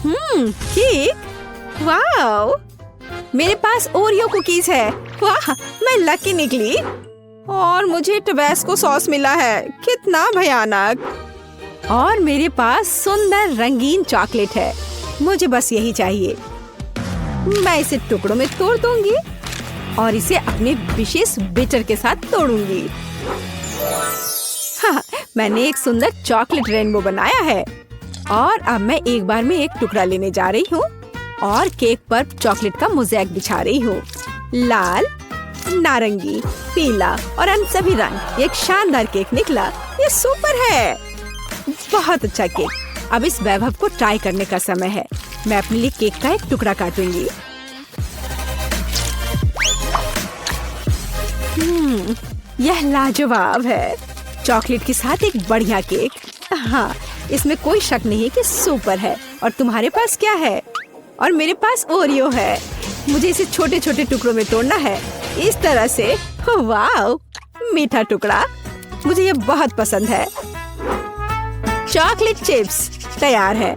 Cake, wow, मेरे पास Oreo cookies है। वाह, मैं लकी निकली। और मुझे टबैस्को सॉस मिला है, कितना भयानक। और मेरे पास सुंदर रंगीन चॉकलेट है, मुझे बस यही चाहिए। मैं इसे टुकड़ों में तोड़ दूंगी और इसे अपने विशेष बिटर के साथ तोड़ूंगी। हाँ, मैंने एक सुंदर चॉकलेट रेनबो बनाया है। और अब मैं एक बार में एक टुकड़ा लेने जा रही हूँ और केक पर चॉकलेट का मोज़ेक बिछा रही हूँ। लाल, नारंगी, पीला और अन्य सभी रंग। एक शानदार केक निकला, ये सुपर है। बहुत अच्छा केक। अब इस वैभव को ट्राई करने का समय है। मैं अपने लिए केक का एक टुकड़ा काटूंगी। यह लाजवाब है। चॉकलेट के साथ एक बढ़िया केक। हाँ, इसमें कोई शक नहीं कि सुपर है। और तुम्हारे पास क्या है? और मेरे पास ओरियो है। मुझे इसे छोटे छोटे टुकड़ों में तोड़ना है, इस तरह से। वाह, मीठा टुकड़ा, मुझे ये बहुत पसंद है। चॉकलेट चिप्स तैयार है।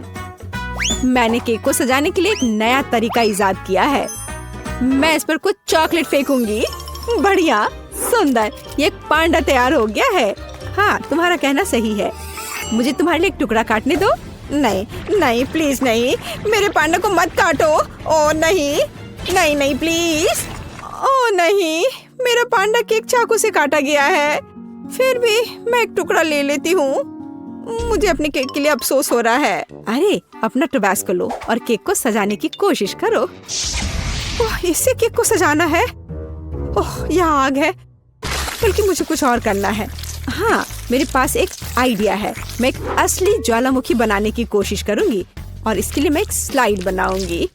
मैंने केक को सजाने के लिए एक नया तरीका इजाद किया है। मैं इस पर कुछ चॉकलेट फेंकूंगी। बढ़िया, सुंदर, ये एक पांडा तैयार हो गया है। हाँ, तुम्हारा कहना सही है। मुझे तुम्हारे लिए एक टुकड़ा काटने दो। नहीं नहीं, प्लीज नहीं, मेरे पांडा को मत काटो। ओ नहीं नहीं नहीं, प्लीज। ओ नहीं, मेरा पांडा केक चाकू से काटा गया है। फिर भी मैं एक टुकड़ा ले लेती हूँ। मुझे अपने केक के लिए अफसोस हो रहा है। अरे, अपना टबैस्को लो और केक को सजाने की कोशिश करो। ओह, इससे केक को सजाना है। ओह, यहाँ आग है। बल्कि मुझे कुछ और करना है। हाँ, मेरे पास एक आइडिया है। मैं एक असली ज्वालामुखी बनाने की कोशिश करूंगी और इसके लिए मैं एक स्लाइड बनाऊंगी।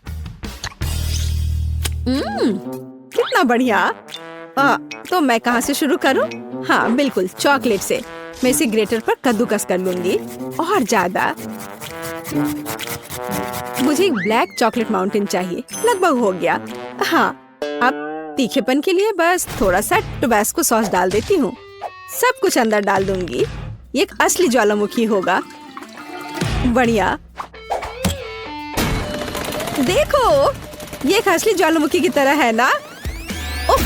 कितना बढ़िया। तो मैं कहाँ से शुरू करूं? हाँ, बिल्कुल, चॉकलेट से। मैं इसे ग्रेटर पर कद्दूकस कर लूंगी और ज्यादा। मुझे एक ब्लैक चॉकलेट माउंटेन चाहिए। लगभग हो गया। हाँ, अब तीखेपन के लिए बस थोड़ा सा टबैस्को सॉस डाल देती हूँ। सब कुछ अंदर डाल दूंगी। ये एक असली ज्वालामुखी होगा। बढ़िया, देखो, ये एक असली ज्वालामुखी की तरह है ना? ओह,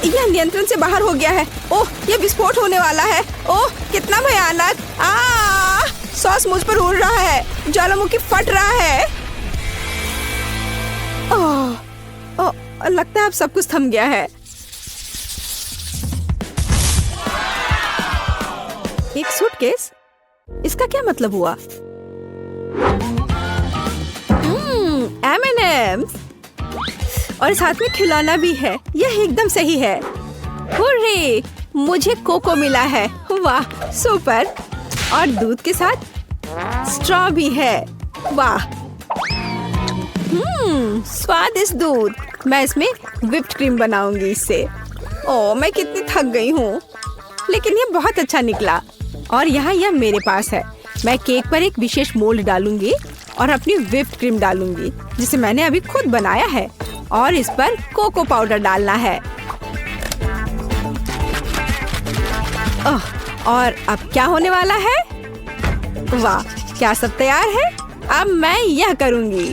यह नियंत्रण से बाहर हो गया है। ओह, ये विस्फोट होने वाला है। ओह, कितना भयानक। सॉस मुझ पर उड़ रहा है। ज्वालामुखी फट रहा है। ओह, लगता है अब सब कुछ थम गया है। एक सूटकेस? इसका क्या मतलब हुआ? M&M's और साथ में खिलौना भी है। यह एकदम सही है। हुर्रे, मुझे कोको मिला है। वाह, सुपर। और दूध के साथ स्ट्रॉ भी है। वाह, स्वादिष्ट दूध। मैं इसमें व्हिप्ड क्रीम बनाऊंगी इससे। ओह, मैं कितनी थक गई हूँ, लेकिन ये बहुत अच्छा निकला। और यहाँ यह मेरे पास है। मैं केक पर एक विशेष मोल्ड डालूंगी और अपनी व्हिप्ड क्रीम डालूंगी, जिसे मैंने अभी खुद बनाया है। और इस पर कोको पाउडर डालना है। और अब क्या होने वाला है? वाह, क्या सब तैयार है? अब मैं यह करूंगी।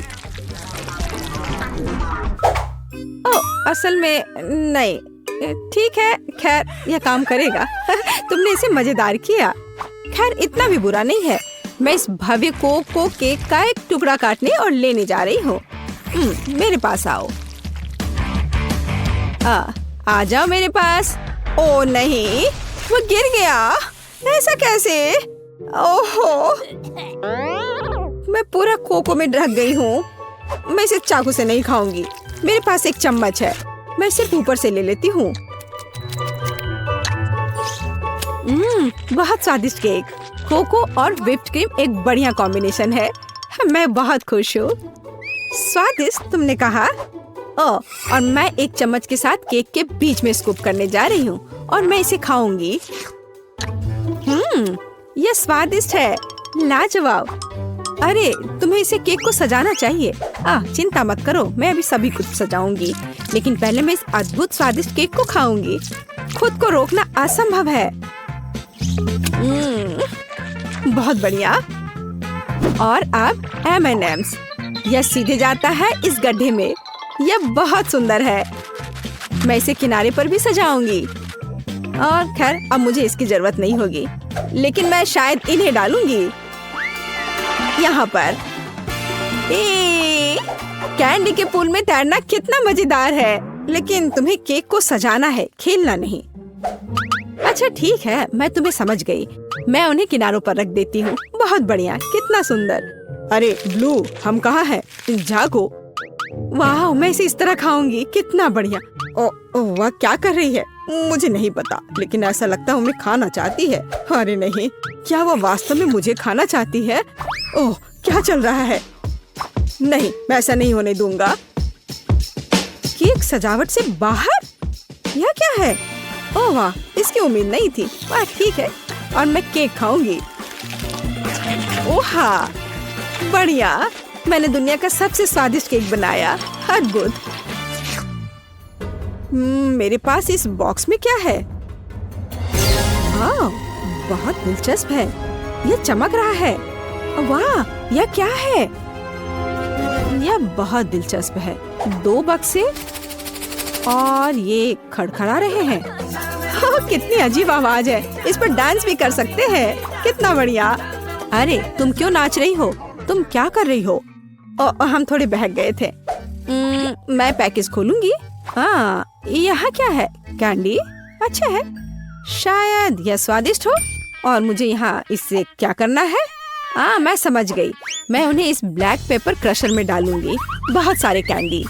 ओह, असल में नहीं। ठीक है, खैर, यह काम करेगा। तुमने इसे मजेदार किया। खैर, इतना भी बुरा नहीं है। मैं इस भव्य कोको केक का एक टुकड़ा काटने और लेने जा रही हूँ। मेरे पास आओ। आ जाओ मेरे पास। ओ नहीं, वो गिर गया। ऐसा कैसे? ओहो, मैं पूरा कोको में ढक गई हूँ। मैं इसे चाकू से नहीं खाऊंगी। मेरे पास एक चम्मच है, मैं सिर्फ ऊपर से ले लेती हूँ। बहुत स्वादिष्ट केक। कोको और व्हिप्ड क्रीम एक बढ़िया कॉम्बिनेशन है। मैं बहुत खुश हूँ। स्वादिष्ट तुमने कहा? और मैं एक चम्मच के साथ केक के बीच में स्कूप करने जा रही हूँ और मैं इसे खाऊंगी। यह स्वादिष्ट है, लाजवाब। अरे, तुम्हें इसे केक को सजाना चाहिए। चिंता मत करो, मैं अभी सभी कुछ सजाऊंगी। लेकिन पहले मैं इस अद्भुत स्वादिष्ट केक को खाऊंगी। खुद को रोकना असंभव है। बहुत बढ़िया। और अब M&M's। यह सीधे जाता है इस गड्ढे में। यह बहुत सुंदर है। मैं इसे किनारे पर भी सजाऊंगी। और खैर अब मुझे इसकी जरूरत नहीं होगी, लेकिन मैं शायद इन्हें डालूंगी यहाँ पर। कैंडी के पूल में तैरना कितना मजेदार है, लेकिन तुम्हें केक को सजाना है, खेलना नहीं। अच्छा ठीक है, मैं तुम्हें समझ गई। मैं उन्हें किनारों पर रख देती हूँ। बहुत बढ़िया, कितना सुंदर। अरे ब्लू, हम कहाँ हैं? जागो। वाह, मैं इसे इस तरह खाऊंगी, कितना बढ़िया। ओ वह क्या कर रही है मुझे नहीं पता, लेकिन ऐसा लगता है उन्हें खाना चाहती है। अरे नहीं, क्या वह वास्तव में मुझे खाना चाहती है? ओह, क्या चल रहा है? नहीं, मैं ऐसा नहीं होने दूंगा। केक सजावट से बाहर? यह क्या है? ओह वाह, इसकी उम्मीद नहीं थी। वाह ठीक है, और मैं केक खाऊंगी। ओहा, बढ़िया। मैंने दुनिया का सबसे स्वादिष्ट केक बनाया। अद्भुत। मेरे पास इस बॉक्स में क्या है? हाँ, बहुत दिलचस्प है। यह चमक रहा है। वाह, यह क्या है? यह बहुत दिलचस्प है। 2 बक्से और ये खड़खड़ा रहे हैं। कितनी अजीब आवाज है। इस पर डांस भी कर सकते हैं। कितना बढ़िया। अरे तुम क्यों नाच रही हो? तुम क्या कर रही हो? हम थोड़े बहक गए थे। मैं पैकेज खोलूंगी। हाँ, यहाँ क्या है? कैंडी? अच्छा है, शायद यह स्वादिष्ट हो। और मुझे यहाँ इससे क्या करना है? हाँ, मैं समझ गई। मैं उन्हें इस ब्लैक पेपर क्रशर में डालूंगी। बहुत सारे कैंडी।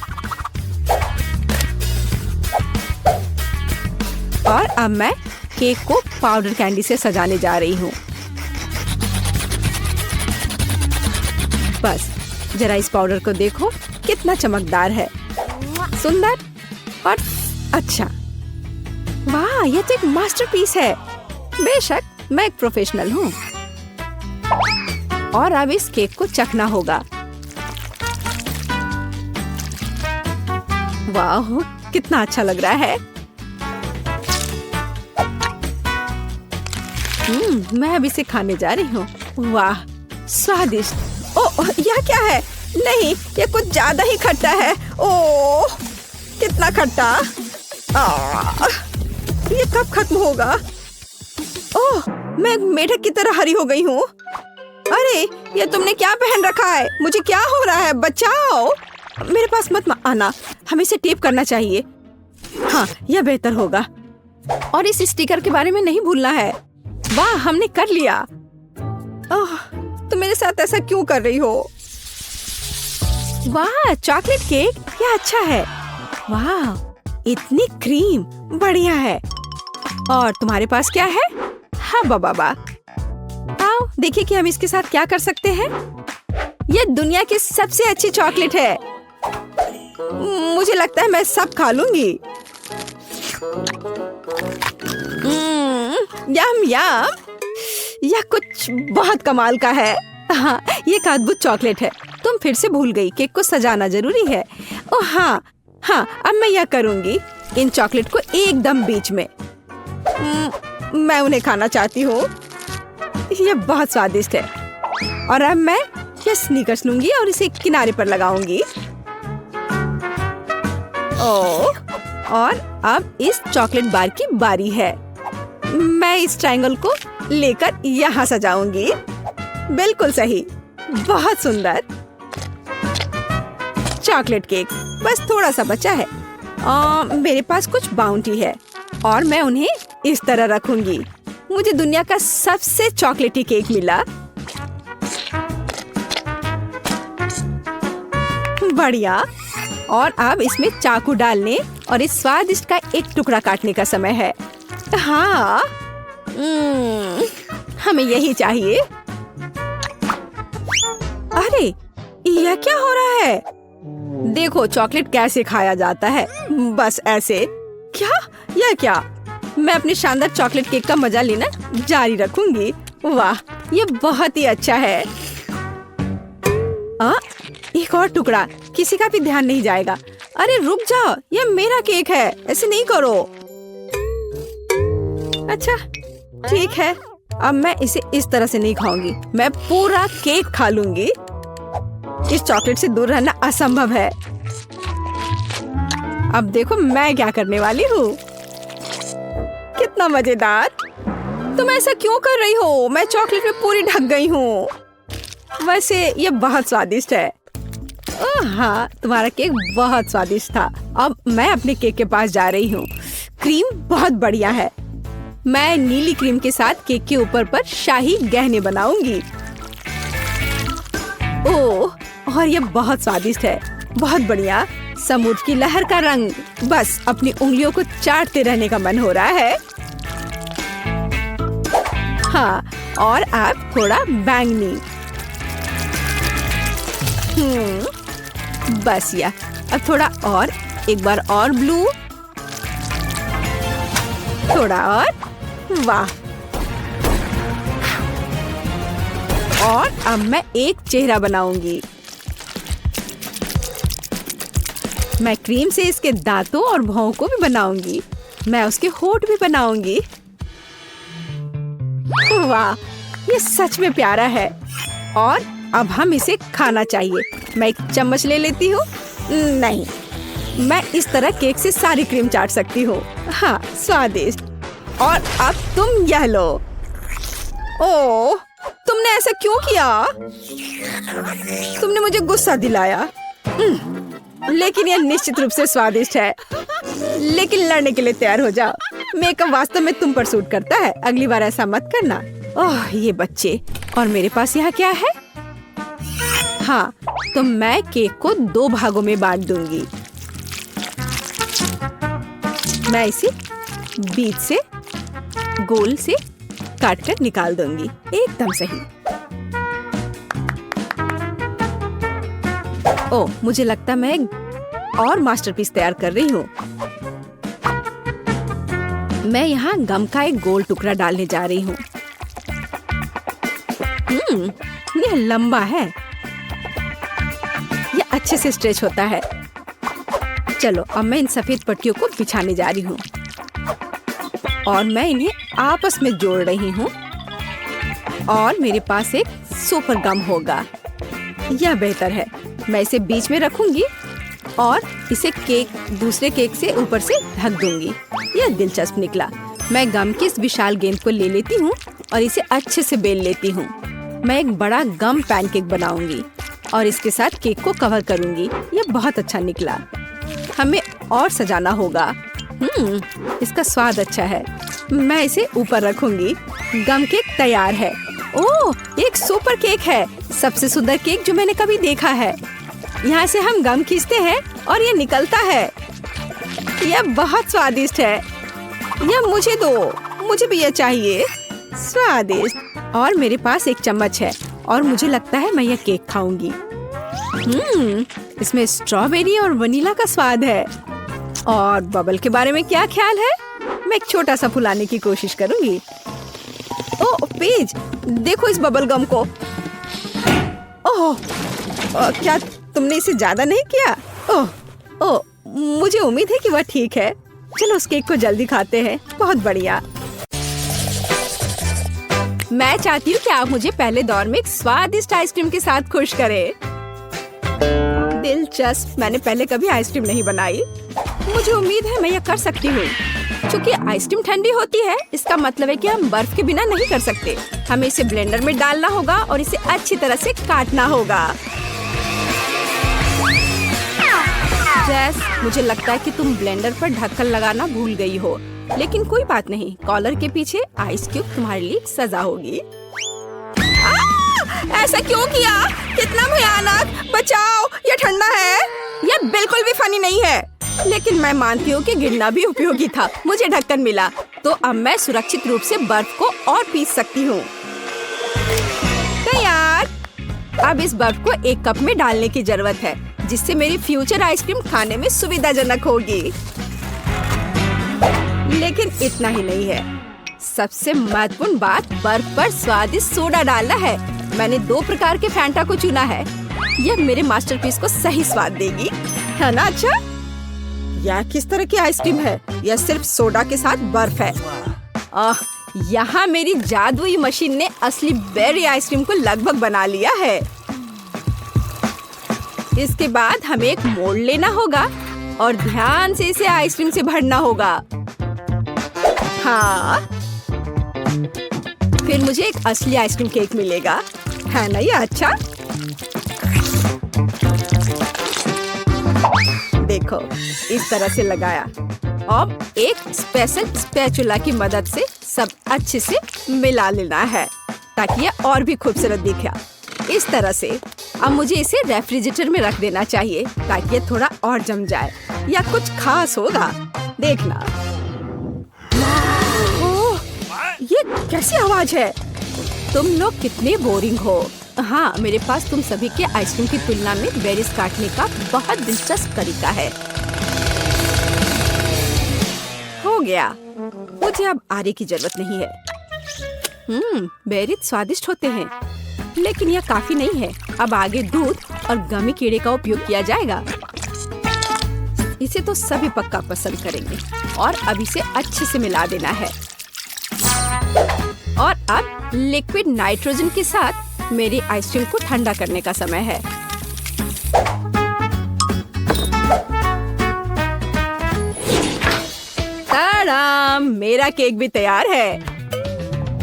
और अब मैं केक को पाउडर कैंडी से सजाने जा रही हूँ। बस जरा इस पाउडर को देखो, कितना चमकदार है, सुंदर और अच्छा। वाह, यह तो एक मास्टरपीस है। बेशक, मैं एक प्रोफेशनल हूँ। और अब इस केक को चखना होगा। वाह, कितना अच्छा लग रहा है। मैं अब इसे खाने जा रही हूँ। वाह, स्वादिष्ट। ओह, यह क्या है? नहीं, ये कुछ ज्यादा ही खट्टा है। ओह, कितना खट्टा। ये कब खत्म होगा? ओह, मैं मेढक की तरह हरी हो गई हूँ। अरे, ये तुमने क्या पहन रखा है? मुझे क्या हो रहा है? बचाओ। मेरे पास मत आना, हमें इसे टेप करना चाहिए। हाँ, यह बेहतर होगा। और इस स्टिकर के बारे में नहीं भूलना है। वाह, हमने कर लिया। ओह, तुम मेरे साथ ऐसा क्यों कर रही हो? वाह, चॉकलेट केक, क्या अच्छा है। वाह, इतनी क्रीम, बढ़िया है। और तुम्हारे पास क्या है? हाँ बाबा, आओ देखिए कि हम इसके साथ क्या कर सकते हैं। यह दुनिया की सबसे अच्छी चॉकलेट है। मुझे लगता है मैं सब खा लूंगी। यम यम, यह कुछ बहुत कमाल का है। हाँ, ये एक अद्भुत चॉकलेट है। तुम फिर से भूल गई, केक को सजाना जरूरी है। ओह हाँ, अब मैं यह करूंगी, इन चॉकलेट को एकदम बीच में। मैं उन्हें खाना चाहती हूँ। यह बहुत स्वादिष्ट है। और अब मैं यह स्नीकर्स लूंगी और इसे किनारे पर लगाऊंगी। ओह, और अब इस चॉकलेट बार की बारी है। मैं इस ट्रायंगल को लेकर यहाँ सजाऊंगी। बिल्कुल सही, बहुत सुंदर। चॉकलेट केक बस थोड़ा सा बचा है। मेरे पास कुछ बाउंटी है और मैं उन्हें इस तरह रखूंगी। मुझे दुनिया का सबसे चॉकलेटी केक मिला। बढ़िया। और अब इसमें चाकू डालने और इस स्वादिष्ट का एक टुकड़ा काटने का समय है। हाँ, हमें यही चाहिए। अरे, यह क्या हो रहा है? देखो चॉकलेट कैसे खाया जाता है, बस ऐसे। क्या? यह क्या? मैं अपने शानदार चॉकलेट केक का मजा लेना जारी रखूंगी। वाह, ये बहुत ही अच्छा है। एक और टुकड़ा, किसी का भी ध्यान नहीं जाएगा। अरे रुक जाओ, ये मेरा केक है, ऐसे नहीं करो। अच्छा ठीक है, अब मैं इसे इस तरह से नहीं खाऊंगी, मैं पूरा केक खा लूंगी। इस चॉकलेट से दूर रहना असंभव है। अब देखो मैं क्या करने वाली हूँ। कितना मजेदार। तुम ऐसा क्यों कर रही हो? मैं चॉकलेट में पूरी ढक गई हूँ। वैसे ये बहुत स्वादिष्ट है। हाँ, तुम्हारा केक बहुत स्वादिष्ट था। अब मैं अपने केक के पास जा रही हूँ। क्रीम बहुत बढ़िया है। मैं नीली क्रीम के साथ केक के ऊपर पर शाही गहने बनाऊंगी। ओह, और ये बहुत स्वादिष्ट है। बहुत बढ़िया। समुद्र की लहर का रंग। बस अपनी उंगलियों को चाटते रहने का मन हो रहा है। हाँ, और अब थोड़ा बैंगनी। बस या अब थोड़ा और, एक बार और ब्लू, थोड़ा और। वाह। और अब मैं एक चेहरा बनाऊंगी। मैं क्रीम से इसके दांतों और भौं को भी बनाऊंगी। मैं उसके होंठ भी बनाऊंगी। वाह, ये सच में प्यारा है। और अब हम इसे खाना चाहिए। मैं एक चम्मच ले लेती हूँ। नहीं, मैं इस तरह केक से सारी क्रीम चाट सकती हूँ। हाँ, स्वादिष्ट। और अब तुम यह लो। ओह, तुमने ऐसा क्यों किया? तुमने मुझे गुस्सा दिलाया। लेकिन यह निश्चित रूप से स्वादिष्ट है। लेकिन लड़ने के लिए तैयार हो जाओ। मेकअप वास्तव में तुम पर सूट करता है। अगली बार ऐसा मत करना। ओह, ये बच्चे। और मेरे पास यहाँ क्या है? हाँ, तो मैं केक को 2 भागों में बांट दूंगी। मैं इसे बीच से गोल से काट कर निकाल दूंगी। एकदम सही। ओह, मुझे लगता मैं एक और मास्टरपीस तैयार कर रही हूँ। मैं यहाँ गम का एक गोल टुकड़ा डालने जा रही हूँ। यह लंबा है। यह अच्छे से स्ट्रेच होता है। चलो, अब मैं इन सफेद पट्टियों को बिछाने जा रही हूँ और मैं इन्हें आपस में जोड़ रही हूँ। और मेरे पास एक सुपर गम होगा। यह बेहतर है। मैं इसे बीच में रखूंगी और इसे केक दूसरे केक से ऊपर से ढक दूंगी। यह दिलचस्प निकला। मैं गम की इस विशाल गेंद को ले लेती हूँ और इसे अच्छे से बेल लेती हूँ। मैं एक बड़ा गम पैनकेक बनाऊंगी और इसके साथ केक को कवर करूंगी। यह बहुत अच्छा निकला। हमें और सजाना होगा। इसका स्वाद अच्छा है। मैं इसे ऊपर रखूंगी। गम केक तैयार है। ओह, एक सुपर केक है। सबसे सुंदर केक जो मैंने कभी देखा है। यहाँ से हम गम खींचते हैं और ये निकलता है। यह बहुत स्वादिष्ट है। यह मुझे दो। मुझे भी यह चाहिए। स्वादिष्ट। और मेरे पास एक चम्मच है और मुझे लगता है मैं यह केक खाऊंगी। इसमें स्ट्रॉबेरी और वनीला का स्वाद है। और बबल के बारे में क्या ख्याल है? मैं एक छोटा सा फुलाने की कोशिश करूंगी। ओह पेज, देखो इस बबल गम को। ओह, क्या तुमने इसे ज्यादा नहीं किया? ओह, मुझे उम्मीद है कि वह ठीक है। चलो उस केक को जल्दी खाते हैं। बहुत बढ़िया। मैं चाहती हूँ कि आप मुझे पहले दौर में एक स्वादिष्ट आइसक्रीम के साथ खुश करें। दिलचस्प। मैंने पहले कभी आइसक्रीम नहीं बनाई। मुझे उम्मीद है मैं यह कर सकती हूँ। क्योंकि आइसक्रीम ठंडी होती है, इसका मतलब है कि हम बर्फ के बिना नहीं कर सकते। हमें इसे ब्लेंडर में डालना होगा और इसे अच्छी तरह से काटना होगा। जैस, मुझे लगता है कि तुम ब्लेंडर पर ढक्कन लगाना भूल गई हो, लेकिन कोई बात नहीं। कॉलर के पीछे आइस क्यूब तुम्हारे लिए सजा होगी। ऐसा क्यों किया? कितना भयानक! बचाओ, ये ठंडा है। यह बिल्कुल भी फनी नहीं है। लेकिन मैं मानती हूँ कि गिरना भी उपयोगी था। मुझे ढक्कन मिला, तो अब मैं सुरक्षित रूप से बर्फ को और पीस सकती हूँ। तैयार। अब इस बर्फ को एक कप में डालने की जरूरत है, जिससे मेरी फ्यूचर आइसक्रीम खाने में सुविधाजनक होगी। लेकिन इतना ही नहीं है। सबसे महत्वपूर्ण बात बर्फ पर स्वादिष्ट सोडा डालना है। मैंने 2 प्रकार के फैंटा को चुना है। यह मेरे मास्टरपीस को सही स्वाद देगी, है ना? अच्छा, यह किस तरह की आइसक्रीम है? यह सिर्फ सोडा के साथ बर्फ है। यहाँ मेरी जादुई मशीन ने असली बेरी आइसक्रीम को लगभग बना लिया है। इसके बाद हमें एक मोल्ड लेना होगा और ध्यान से इसे आइसक्रीम से भरना होगा। हाँ, फिर मुझे एक असली आइसक्रीम केक मिलेगा, है ना ये अच्छा? देखो, इस तरह से लगाया। अब एक स्पेशल स्पैचुला की मदद से सब अच्छे से मिला लेना है ताकि ये और भी खूबसूरत दिखे। इस तरह से अब मुझे इसे रेफ्रिजरेटर में रख देना चाहिए ताकि ये थोड़ा और जम जाए या कुछ खास होगा, देखना। ओह, ये कैसी आवाज है? तुम लोग कितने बोरिंग हो। हाँ, मेरे पास तुम सभी के आइसक्रीम की तुलना में बेरीज काटने का बहुत दिलचस्प तरीका है। हो गया, मुझे अब आरे की जरूरत नहीं है। बेरीज स्वादिष्ट होते हैं, लेकिन यह काफी नहीं है। अब आगे दूध और गमी कीड़े का उपयोग किया जाएगा। इसे तो सभी पक्का पसंद करेंगे और अब इसे अच्छे से मिला देना है। और अब लिक्विड नाइट्रोजन के साथ मेरी आइसक्रीम को ठंडा करने का समय है। ताड़ाम, मेरा केक भी तैयार है,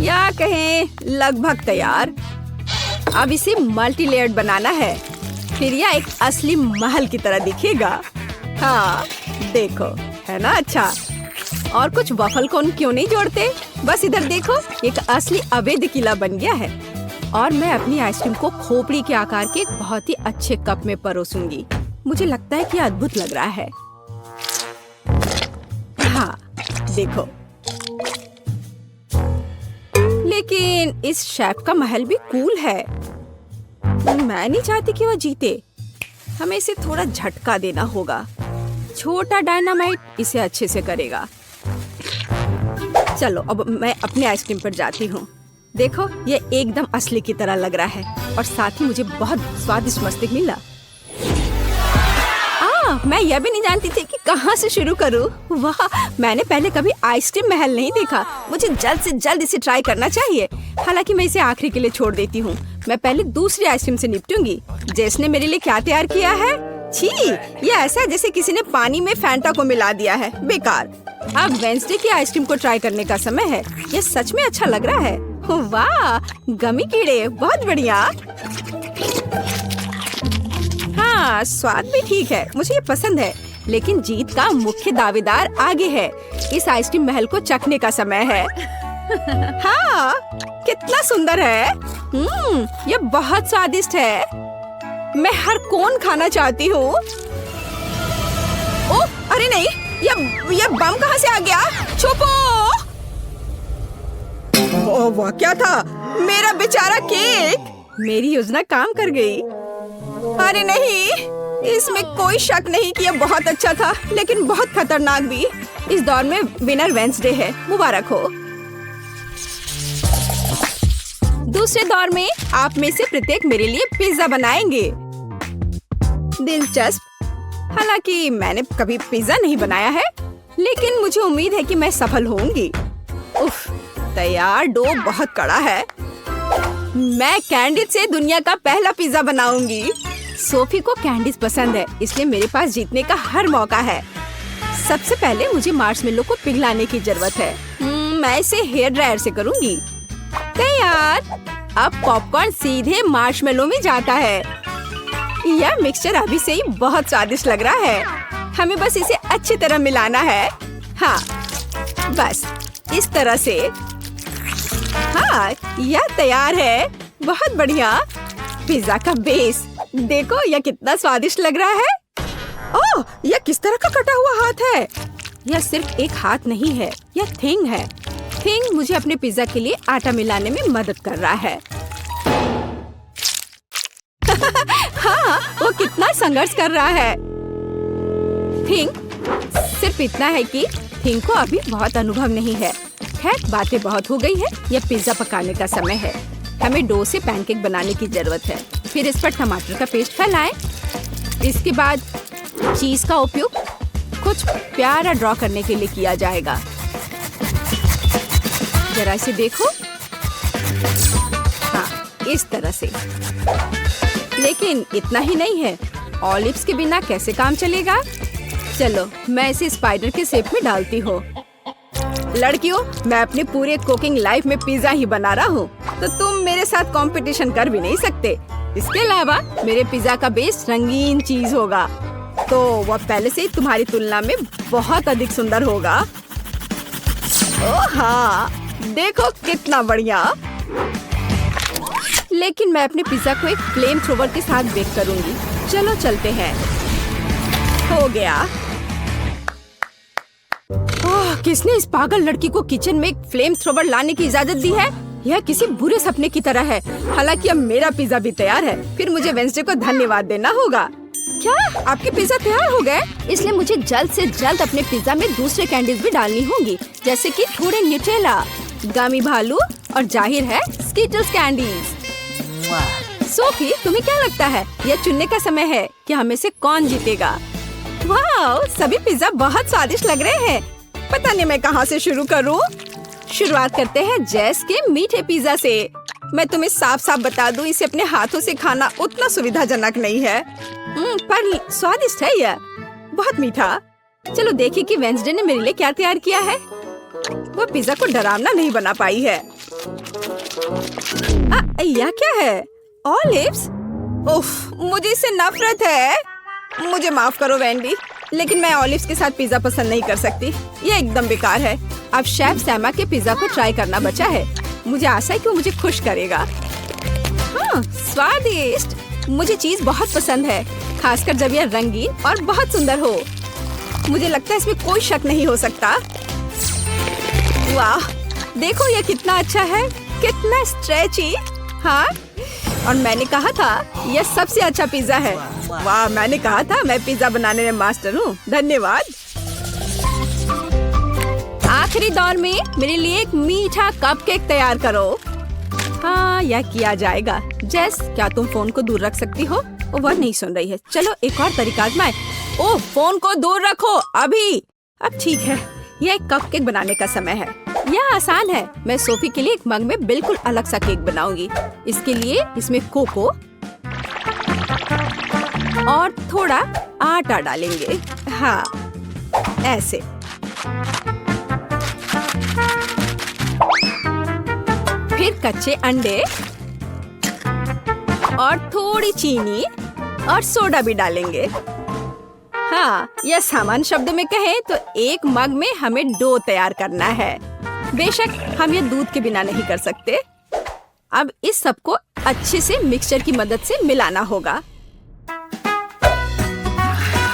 या कहें लगभग तैयार। अब इसे मल्टी लेयर्ड बनाना है, फिर यह एक असली महल की तरह दिखेगा। हाँ, देखो, है ना अच्छा? और कुछ वफल कोन क्यों नहीं जोड़ते? बस इधर देखो, एक असली अवैध किला बन गया है। और मैं अपनी आइसक्रीम को खोपड़ी के आकार के एक बहुत ही अच्छे कप में परोसूंगी। मुझे लगता है कि अद्भुत लग रहा है। हाँ, देखो। लेकिन इस शेफ का महल भी कूल है। मैं नहीं चाहती कि वह जीते। हमें इसे थोड़ा झटका देना होगा। छोटा डायनामाइट इसे अच्छे से करेगा। चलो, अब मैं अपने आइसक्रीम पर जाती हूँ। देखो, ये एकदम असली की तरह लग रहा है और साथ ही मुझे बहुत स्वादिष्ट मस्तिष्क मिला। मैं यह भी नहीं जानती थी कि कहाँ से शुरू करूँ। वाह, मैंने पहले कभी आइसक्रीम महल नहीं देखा। मुझे जल्द से जल्द इसे ट्राई करना चाहिए। हालांकि मैं इसे आखिरी के लिए छोड़ देती हूँ। मैं पहले दूसरी आइसक्रीम से निपटूंगी। जेस ने मेरे लिए क्या तैयार किया है? छी, ये ऐसा है जैसे किसी ने पानी में फैंटा को मिला दिया है। बेकार। अब वेंसडे की आइसक्रीम को ट्राई करने का समय है। ये सच में अच्छा लग रहा है। वाह, गमी कीड़े, बहुत बढ़िया। हाँ, स्वाद भी ठीक है, मुझे ये पसंद है। लेकिन जीत का मुख्य दावेदार आगे है। इस आइसक्रीम महल को चखने का समय है। हाँ, कितना सुंदर है। ये बहुत स्वादिष्ट है। मैं हर कोन खाना चाहती हूँ। ओह, अरे नहीं, ये बम कहाँ से आ गया? छुपो! ओह, वह क्या था? मेरा बेचारा केक। मेरी योजना काम कर गई। अरे नहीं, इसमें कोई शक नहीं कि यह बहुत अच्छा था, लेकिन बहुत खतरनाक भी। इस दौर में विनर वेंसडे है, मुबारक हो। दूसरे दौर में आप में से प्रत्येक मेरे लिए पिज्जा बनाएंगे। दिलचस्प। हालांकि मैंने कभी पिज्जा नहीं बनाया है, लेकिन मुझे उम्मीद है कि मैं सफल होंगी। उफ, तैयार डो बहुत कड़ा है। मैं कैंडिस से दुनिया का पहला पिज्जा बनाऊंगी। सोफी को कैंडीज पसंद है, इसलिए मेरे पास जीतने का हर मौका है। सबसे पहले मुझे मार्शमेलो को पिघलाने की जरूरत है। मैं इसे हेयर ड्रायर से करूंगी। तैयार। अब पॉपकॉर्न सीधे मार्शमेलो में जाता है। यह मिक्सचर अभी से ही बहुत स्वादिष्ट लग रहा है। हमें बस इसे अच्छी तरह मिलाना है। हाँ, बस इस तरह से। हाँ, यह तैयार है। बहुत बढ़िया। पिज्जा का बेस देखो, यह कितना स्वादिष्ट लग रहा है। ओह, यह किस तरह का कटा हुआ हाथ है? यह सिर्फ एक हाथ नहीं है, यह थिंग है। थिंग मुझे अपने पिज्जा के लिए आटा मिलाने में मदद कर रहा है। हाँ, वो कितना संघर्ष कर रहा है। थिंग सिर्फ इतना है कि थिंग को अभी बहुत अनुभव नहीं है। खैर, बातें बहुत हो गई है। यह पिज्जा पकाने का समय है। हमें डो से पैनकेक बनाने की जरूरत है। फिर इस पर टमाटर का पेस्ट फैलाएं। इसके बाद चीज का उपयोग कुछ प्यारा ड्रॉ करने के लिए किया जाएगा। जरा इसे देखो। हाँ, इस तरह से। लेकिन इतना ही नहीं है, ऑलिव्स के बिना कैसे काम चलेगा? चलो मैं इसे स्पाइडर के शेप में डालती हूँ। लड़कियों, मैं अपने पूरे कुकिंग लाइफ में पिज्जा ही बना रहा हूँ, तो तुम मेरे साथ कंपटीशन कर भी नहीं सकते। इसके अलावा मेरे पिज्जा का बेस रंगीन चीज होगा, तो वह पहले से ही तुम्हारी तुलना में बहुत अधिक सुंदर होगा। ओह हाँ, देखो कितना बढ़िया। लेकिन मैं अपने पिज्जा को एक फ्लेम थ्रोवर के साथ बेक करूंगी। चलो चलते हैं। हो गया। ओह, किसने इस पागल लड़की को किचन में एक फ्लेम थ्रोवर लाने की इजाजत दी है? यह किसी बुरे सपने की तरह है। हालांकि अब मेरा पिज्जा भी तैयार है, फिर मुझे वेंसडे को धन्यवाद देना होगा। क्या आपके पिज्जा तैयार हो गए? इसलिए मुझे जल्द से जल्द अपने पिज्जा में दूसरे कैंडीज भी डालनी होंगी, जैसे कि थोड़े न्यूटेला, गामी भालू और जाहिर है स्कीटल्स कैंडीज। सोफी, तुम्हें क्या लगता है यह चुनने का समय है कि हमें से कौन जीतेगा? वाह, सभी पिज्जा बहुत स्वादिष्ट लग रहे हैं। पता नहीं मैं कहाँ से शुरू करूँ। शुरुआत करते हैं जेस के मीठे पिज्जा से। मैं तुम्हें साफ साफ बता दूं, इसे अपने हाथों से खाना उतना सुविधाजनक नहीं है, पर स्वादिष्ट है यह, बहुत मीठा। चलो देखिए कि वेंसडे ने मेरे लिए क्या तैयार किया है। वो पिज्जा को डरावना नहीं बना पाई है। यह क्या है? ऑलिव्स? उफ, मुझे इससे नफरत है। मुझे माफ करो वेंडी, लेकिन मैं ऑलिव्स के साथ पिज्जा पसंद नहीं कर सकती। यह एकदम बेकार है। अब शेफ सैमा के पिज्जा को ट्राई करना बचा है। मुझे आशा है कि वो मुझे खुश करेगा। हाँ, स्वादिष्ट। मुझे चीज बहुत पसंद है, खासकर जब यह रंगीन और बहुत सुंदर हो। मुझे लगता है इसमें कोई शक नहीं हो सकता। वाह, देखो यह कितना अच्छा है, कितना स्ट्रेची। हाँ, और मैंने कहा था यह सबसे अच्छा पिज्जा है। वाह, मैंने कहा था मैं पिज्जा बनाने में मास्टर हूँ। धन्यवाद। आखिरी दौर में मेरे लिए एक मीठा कपकेक तैयार करो। हाँ, यह किया जाएगा। जेस, क्या तुम फोन को दूर रख सकती हो? वह नहीं सुन रही है। चलो एक और तरीका आजमाएं। ओह, फोन को दूर रखो अभी। अब ठीक है, यह एक कपकेक बनाने का समय है। यह आसान है। मैं सोफी के लिए एक मग में बिल्कुल अलग सा केक बनाऊंगी। इसके लिए इसमें कोको और थोड़ा आटा डालेंगे। हाँ, ऐसे। फिर कच्चे अंडे और थोड़ी चीनी और सोडा भी डालेंगे। हाँ, यह सामान्य शब्दों में कहें तो एक मग में हमें डो तैयार करना है। बेशक हम ये दूध के बिना नहीं कर सकते। अब इस सब को अच्छे से मिक्सचर की मदद से मिलाना होगा।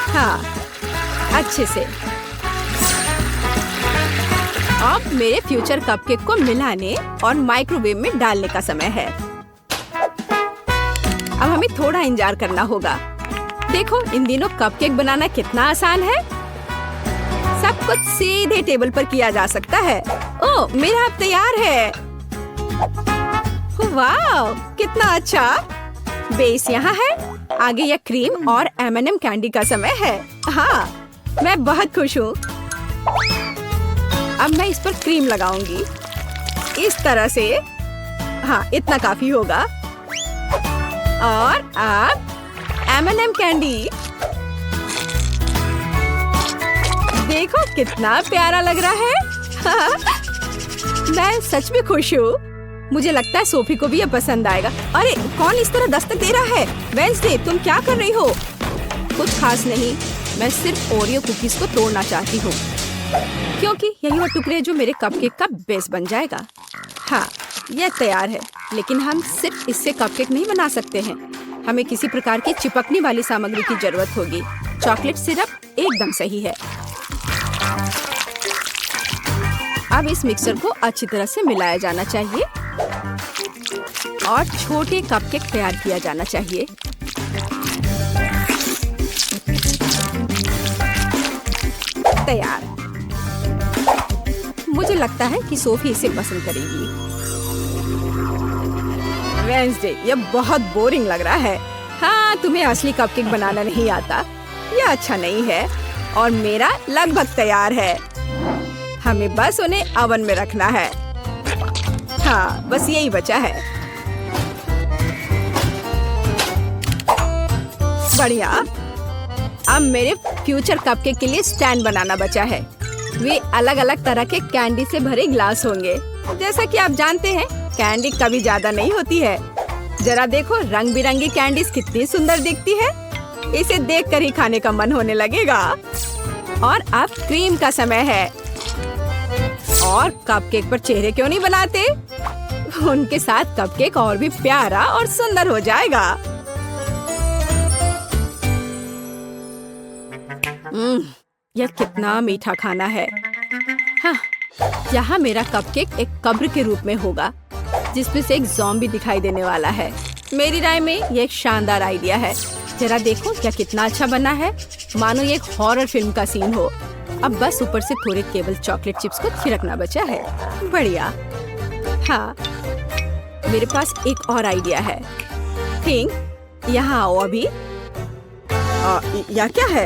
हाँ, अच्छे से। अब मेरे फ्यूचर कपकेक को मिलाने और माइक्रोवेव में डालने का समय है। अब हमें थोड़ा इंतजार करना होगा। देखो, इन दिनों कपकेक बनाना कितना आसान है। सब कुछ सीधे टेबल पर किया जा सकता है। ओह, मेरा अब तैयार है। वाह, कितना अच्छा। बेस यहाँ है। आगे यह क्रीम और M&M कैंडी का समय है। हाँ, मैं बहुत खुश हूँ। अब मैं इस पर क्रीम लगाऊंगी इस तरह से। हाँ, इतना काफी होगा। और अब M&M कैंडी। देखो कितना प्यारा लग रहा है। मैं सच में खुश हूँ। मुझे लगता है सोफी को भी ये पसंद आएगा। अरे, कौन इस तरह दस्तक दे रहा है? वेंसडे, तुम क्या कर रही हो? कुछ खास नहीं, मैं सिर्फ ओरियो कुकीज को तोड़ना चाहती हूँ, क्योंकि यही वो टुकड़े जो मेरे कपकेक का बेस बन जाएगा। हाँ, यह तैयार है, लेकिन हम सिर्फ इससे कपकेक नहीं बना सकते हैं। हमें किसी प्रकार की चिपकने वाली सामग्री की जरूरत होगी। चॉकलेट सिरप एकदम सही है। अब इस मिक्सचर को अच्छी तरह से मिलाया जाना चाहिए और छोटे कपकेक तैयार किया जाना चाहिए। तैयार। मुझे लगता है कि सोफी इसे पसंद करेगी। वेंसडे, यह बहुत बोरिंग लग रहा है। हाँ, तुम्हें असली कपकेक बनाना नहीं आता। यह अच्छा नहीं है। और मेरा लगभग तैयार है। हमें बस उन्हें ओवन में रखना है। हाँ, बस यही बचा है। बढ़िया। अब मेरे फ्यूचर कपकेक के लिए स्टैंड बनाना बचा है। वे अलग अलग तरह के कैंडी से भरे ग्लास होंगे। जैसा कि आप जानते हैं, कैंडी कभी ज्यादा नहीं होती है। जरा देखो रंग बिरंगी कैंडीज कितनी सुंदर दिखती है। इसे देखकर ही खाने का मन होने लगेगा। और अब क्रीम का समय है। और कपकेक पर चेहरे क्यों नहीं बनाते? उनके साथ कपकेक और भी प्यारा और सुंदर हो जाएगा। यह कितना मीठा खाना है। हाँ, यहाँ मेरा कपकेक एक कब्र के रूप में होगा, जिसमें से एक ज़ॉम्बी दिखाई देने वाला है। मेरी राय में यह एक शानदार आइडिया है। जरा देखो क्या कितना अच्छा बना है, मानो ये एक हॉरर फिल्म का सीन हो। अब बस ऊपर से थोड़े केवल चॉकलेट चिप्स को छिड़कना बचा है। बढ़िया। हाँ, मेरे पास एक और आइडिया है। थिंक, यहाँ आओ अभी। यह क्या है?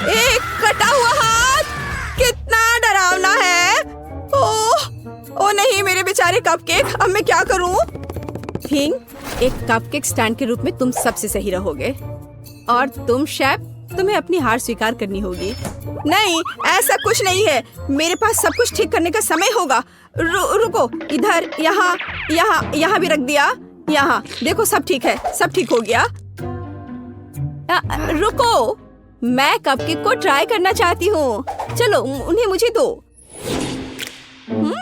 एक कटा हुआ हाथ, कितना डरावना है। ओह नहीं, मेरे बेचारे कपकेक, अब मैं क्या करूं? थिंक, एक कपकेक स्टैंड के रूप में तुम सबसे सही रहोगे। और तुम शेफ, तुम्हें अपनी हार स्वीकार करनी होगी। नहीं, ऐसा कुछ नहीं है। मेरे पास सब कुछ ठीक करने का समय होगा। रुको, इधर, यहाँ भी रख दिया। यहाँ देखो, सब ठीक है, सब ठीक हो गया। रुको, मैं कपकेक को ट्राई करना चाहती हूँ। चलो, उन्हें मुझे दो।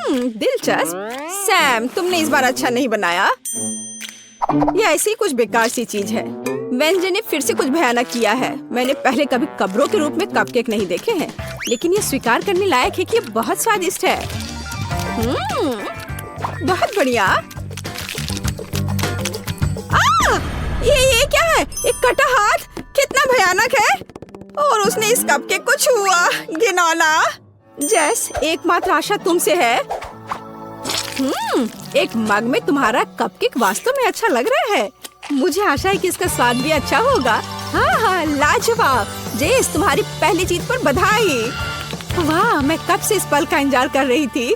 दिलचस्प। सैम, तुमने इस बार अच्छा नहीं बनाया। यह ऐसी कुछ बेकार सी चीज है। व्यंजन ने फिर से कुछ भयानक किया है। मैंने पहले कभी कब्रों के रूप में कपकेक नहीं देखे हैं, लेकिन ये स्वीकार करने लायक है कि ये बहुत स्वादिष्ट है। बहुत बढ़िया। ये क्या है? एक कटा हाथ, कितना भयानक है। और उसने इस कपकेक को छुआ। घिनौना। जैस, एकमात्र आशा तुमसे है। एक मग में तुम्हारा कपकेक वास्तव में अच्छा लग रहा है। मुझे आशा है कि इसका स्वाद भी अच्छा होगा। हाँ, लाजवाब। जेस, तुम्हारी पहली जीत पर बधाई। वाह, मैं कब से इस पल का इंतजार कर रही थी।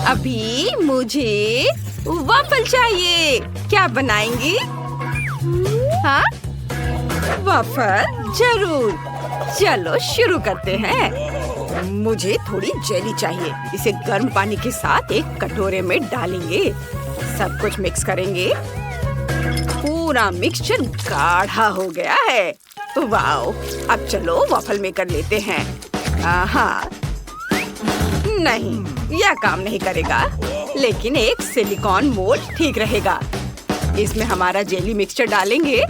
अभी मुझे वॉफल चाहिए। क्या बनाएंगी? हाँ, वॉफल जरूर। चलो शुरू करते हैं। मुझे थोड़ी जेली चाहिए। इसे गर्म पानी के साथ एक कटोरे में डालेंगे। सब कुछ मिक्स करेंगे। पूरा मिक्सचर गाढ़ा हो गया है। वाओ, अब चलो वॉफल मेकर लेते हैं। हाँ, नहीं, यह काम नहीं करेगा, लेकिन एक सिलिकॉन मोल्ड ठीक रहेगा। इसमें हमारा जेली मिक्सचर डालेंगे।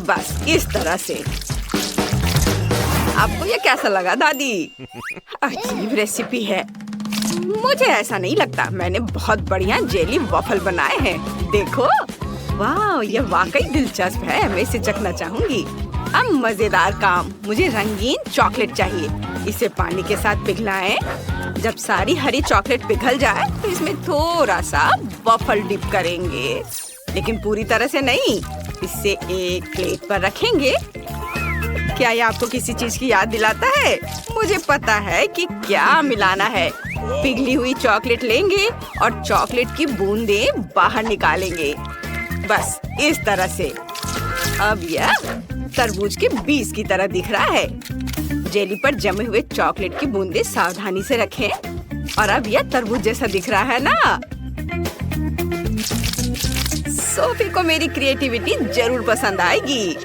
बस इस तरह से। आपको ये कैसा लगा दादी? अजीब रेसिपी है। मुझे ऐसा नहीं लगता। मैंने बहुत बढ़िया जेली वॉफल बनाए हैं। देखो, वाह, ये वाकई दिलचस्प है। मैं इसे चखना चाहूंगी। अब मजेदार काम, मुझे रंगीन चॉकलेट चाहिए। इसे पानी के साथ पिघलाएं। जब सारी हरी चॉकलेट पिघल जाए तो इसमें थोड़ा सा वॉफल डिप करेंगे, लेकिन पूरी तरह से नहीं। इसे एक प्लेट पर रखेंगे। क्या ये आपको किसी चीज की याद दिलाता है? मुझे पता है कि क्या मिलाना है। पिघली हुई चॉकलेट लेंगे और चॉकलेट की बूंदें बाहर निकालेंगे। बस इस तरह से। अब यह तरबूज के बीज की तरह दिख रहा है। जेली पर जमे हुए चॉकलेट की बूंदें सावधानी से रखें। और अब यह तरबूज जैसा दिख रहा है ना? सोफी को मेरी क्रिएटिविटी जरूर पसंद आएगी।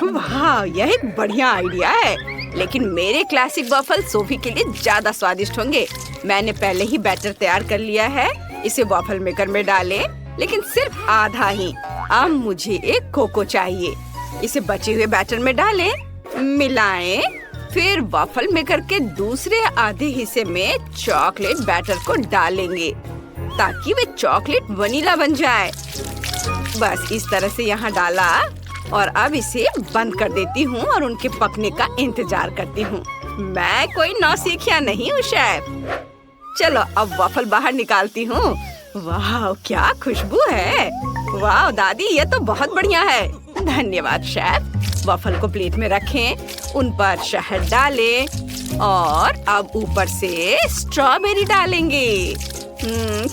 वाह, यह एक बढ़िया आइडिया है, लेकिन मेरे क्लासिक वॉफल सोफी के लिए ज्यादा स्वादिष्ट होंगे। मैंने पहले ही बैटर तैयार कर लिया है। इसे वॉफल मेकर में डालें, लेकिन सिर्फ आधा ही। अब मुझे एक कोको चाहिए। इसे बचे हुए बैटर में डालें, मिलाएं, फिर वॉफल मेकर के दूसरे आधे हिस्से में चॉकलेट बैटर को डालेंगे ताकि वे चॉकलेट वनीला बन जाए। बस इस तरह से यहाँ डाला और अब इसे बंद कर देती हूँ और उनके पकने का इंतजार करती हूँ। मैं कोई नौसिखिया नहीं हूँ शेफ। चलो अब वॉफल बाहर निकालती हूँ। वाह, क्या खुशबू है। वाह दादी, ये तो बहुत बढ़िया है। धन्यवाद शेफ। वॉफल को प्लेट में रखें, उन पर शहद डालें और अब ऊपर से स्ट्रॉबेरी डालेंगे।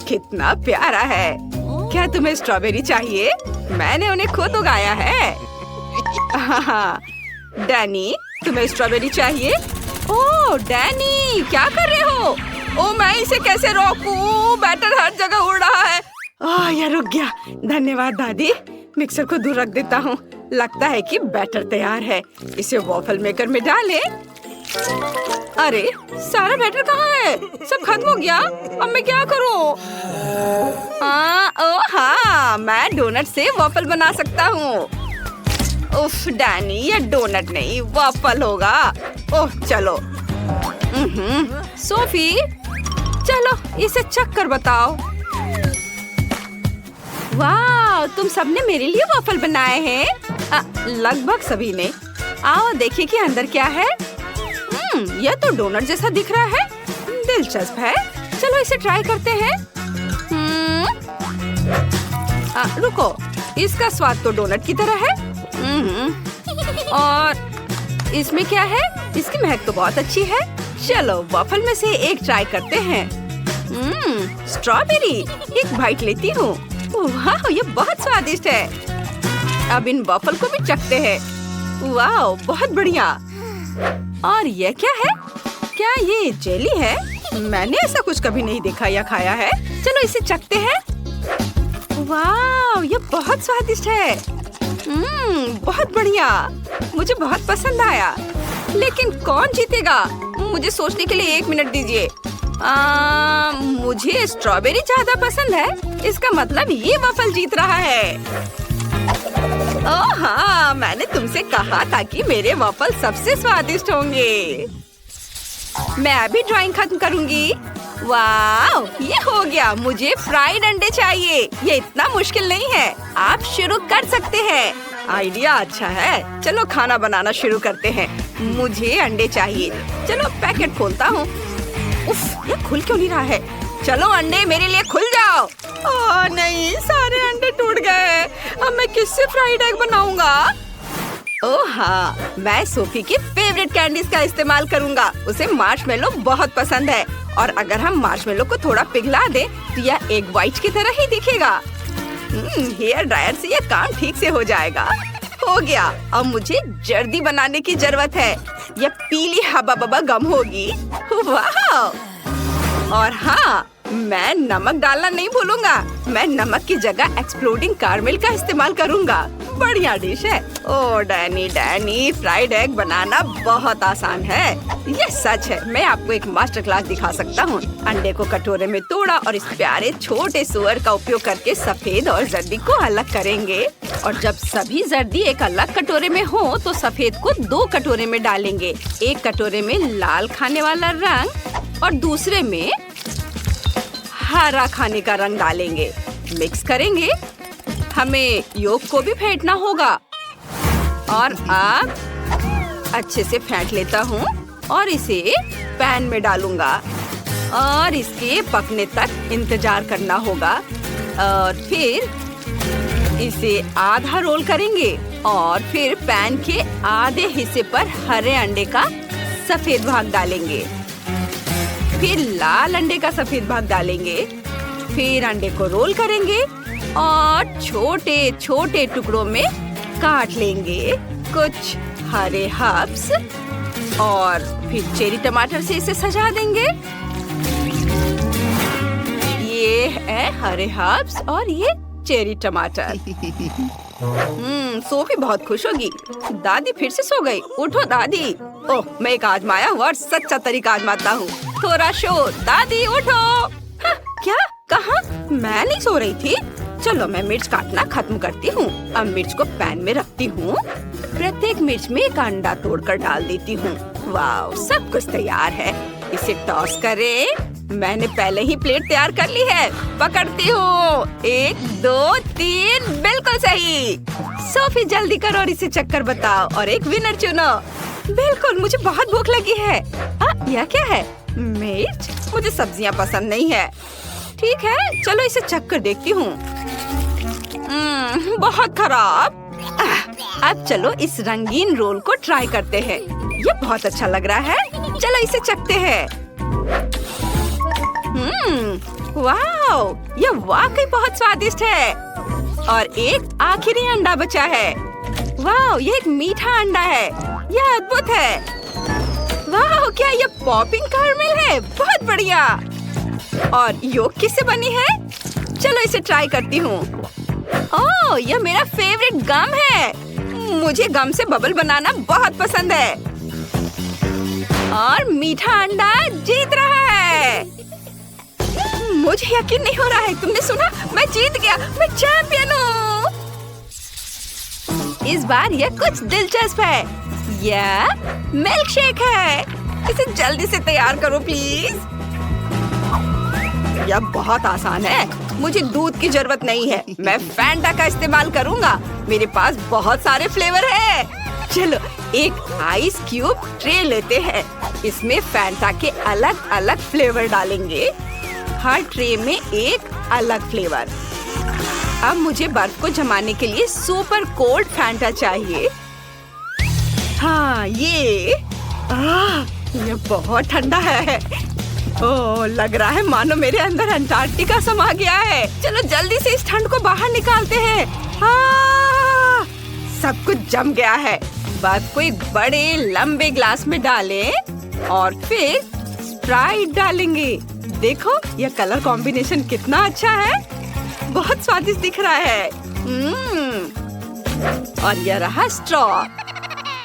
कितना प्यारा है। क्या तुम्हें स्ट्रॉबेरी चाहिए? मैंने उन्हें खुद उगाया है। हाँ, डैनी, तुम्हें स्ट्रॉबेरी चाहिए? ओह डैनी, क्या कर रहे हो? ओह, मैं इसे कैसे रोकूं? बैटर हर जगह उड़ रहा है। यह रुक गया। धन्यवाद दादी। मिक्सर को दूर रख देता हूँ। लगता है कि बैटर तैयार है। इसे वॉफल मेकर में डालें। अरे, सारा बैटर कहाँ है? सब खत्म हो गया। अब मैं क्या करूँ? हाँ, मैं डोनट से वॉफल बना सकता हूँ। उफ डैनी, ये डोनट नहीं वॉफल होगा। ओह चलो। सोफी, चलो इसे चख कर बताओ। वाह, तुम सबने मेरे लिए वॉफल बनाए हैं। लगभग सभी ने। आओ देखिए कि अंदर क्या है। यह तो डोनट जैसा दिख रहा है। दिलचस्प है। चलो इसे ट्राई करते हैं। रुको, इसका स्वाद तो डोनट की तरह है। और इसमें क्या है? इसकी महक तो बहुत अच्छी है। चलो वॉफल में से एक ट्राई करते हैं। स्ट्रॉबेरी, एक बाइट लेती हूँ। वाह, ये बहुत स्वादिष्ट है। अब इन वॉफल को भी चखते हैं। वाह, बहुत बढ़िया। और ये क्या है? क्या ये जेली है? मैंने ऐसा कुछ कभी नहीं देखा या खाया है। चलो इसे चखते हैं। वाह, ये बहुत स्वादिष्ट है। बहुत बढ़िया। मुझे बहुत पसंद आया। लेकिन कौन जीतेगा? मुझे सोचने के लिए 1 मिनट दीजिए। मुझे स्ट्रॉबेरी ज्यादा पसंद है। इसका मतलब ये वॉफल जीत रहा है। ओह हाँ, मैंने तुमसे कहा था कि मेरे वॉफल सबसे स्वादिष्ट होंगे। मैं अभी ड्राइंग खत्म करूंगी। वाह, ये हो गया। मुझे फ्राइड अंडे चाहिए। ये इतना मुश्किल नहीं है। आप शुरू कर सकते हैं। आइडिया अच्छा है। चलो खाना बनाना शुरू करते हैं। मुझे अंडे चाहिए। चलो पैकेट खोलता हूँ। उफ, ये खुल क्यों नहीं रहा है? चलो अंडे मेरे लिए खुल जाओ। ओह नहीं, सारे अंडे टूट गए। अब मैं किससे फ्राइड एग बनाऊंगा? ओह हाँ, मैं सोफी की फेवरेट कैंडीज का इस्तेमाल करूंगा। उसे मार्शमेलो बहुत पसंद है। और अगर हम मार्शमेलो को थोड़ा पिघला दें तो यह एग वाइट की तरह ही दिखेगा। हेयर ड्रायर से यह काम ठीक से हो जाएगा। हो गया। अब मुझे जर्दी बनाने की जरूरत है। यह पीली हबा बबा गम होगी। वाह! और हाँ, मैं नमक डालना नहीं भूलूंगा। मैं नमक की जगह एक्सप्लोडिंग कैरमेल का इस्तेमाल करूंगा। बढ़िया डिश है। ओह डैनी, फ्राइड एग बनाना बहुत आसान है। ये सच है। मैं आपको एक मास्टर क्लास दिखा सकता हूँ। अंडे को कटोरे में तोड़ा और इस प्यारे छोटे सुअर का उपयोग करके सफेद और जर्दी को अलग करेंगे। और जब सभी जर्दी एक अलग कटोरे में हो तो सफेद को 2 कटोरे में डालेंगे। एक कटोरे में लाल खाने वाला रंग और दूसरे में हरा खाने का रंग डालेंगे। मिक्स करेंगे। हमें योग को भी फेंटना होगा। और अब अच्छे से फेंट लेता हूँ और इसे पैन में डालूंगा और इसके पकने तक इंतजार करना होगा। और फिर इसे आधा रोल करेंगे और फिर पैन के आधे हिस्से पर हरे अंडे का सफेद भाग डालेंगे। फिर लाल अंडे का सफेद भाग डालेंगे। फिर अंडे को रोल करेंगे और छोटे छोटे टुकड़ों में काट लेंगे। कुछ हरे हर्ब्स और फिर चेरी टमाटर से इसे सजा देंगे। ये है हरे हर्ब्स और ये चेरी टमाटर। सोफी बहुत खुश होगी। दादी फिर से सो गई। उठो दादी। ओह, मैं एक आजमाया हुआ और सच्चा तरीका आजमाता हूँ। थोड़ा शोर। दादी उठो। हाँ, क्या? कहाँ? मैं नहीं सो रही थी। चलो मैं मिर्च काटना खत्म करती हूँ। अब मिर्च को पैन में रखती हूँ। प्रत्येक मिर्च में एक अंडा तोड़कर डाल देती हूँ। वाह, सब कुछ तैयार है। इसे टॉस करें। मैंने पहले ही प्लेट तैयार कर ली है। पकड़ती हूँ। 1 2 3, बिल्कुल सही। सोफी जल्दी करो और इसे चक्कर बताओ और एक विनर चुनो। बिल्कुल, मुझे बहुत भूख लगी है। यह क्या है? मिर्च? मुझे सब्जियाँ पसंद नहीं है। ठीक है, चलो इसे चक्कर देखती हूँ। बहुत खराब। अब चलो इस रंगीन रोल को ट्राई करते हैं। ये बहुत अच्छा लग रहा है। चलो इसे चखते हैं। वाओ, ये वाकई बहुत स्वादिष्ट है। और एक आखिरी अंडा बचा है। वाओ, ये एक मीठा अंडा है। यह अद्भुत है। वाओ, क्या ये पॉपिंग कैरमेल है? बहुत बढ़िया। और योग किससे बनी है? चलो इसे ट्राई करती हूँ। ओह, यह मेरा फेवरेट गम है। मुझे गम से बबल बनाना बहुत पसंद है। और मीठा अंडा जीत रहा है। मुझे यकीन नहीं हो रहा है। तुमने सुना? मैं जीत गया। मैं चैंपियन हूँ। इस बार यह कुछ दिलचस्प है। यह मिल्क शेक है। इसे जल्दी से तैयार करो प्लीज। यह बहुत आसान है। मुझे दूध की जरूरत नहीं है। मैं फैंटा का इस्तेमाल करूँगा। मेरे पास बहुत सारे फ्लेवर है। चलो एक आइस क्यूब ट्रे लेते हैं। इसमें फैंटा के अलग अलग फ्लेवर डालेंगे। हर ट्रे में एक अलग फ्लेवर। अब मुझे बर्फ को जमाने के लिए सुपर कोल्ड फैंटा चाहिए। हाँ, ये बहुत ठंडा है। ओह, लग रहा है मानो मेरे अंदर अंटार्कटिका समा गया है। चलो जल्दी से इस ठंड को बाहर निकालते हैं। सब कुछ जम गया है। बर्फ को एक बड़े लंबे ग्लास में डालें और फिर स्प्राइट डालेंगे। देखो, यह कलर कॉम्बिनेशन कितना अच्छा है। बहुत स्वादिष्ट दिख रहा है। और यह रहा स्ट्रॉ।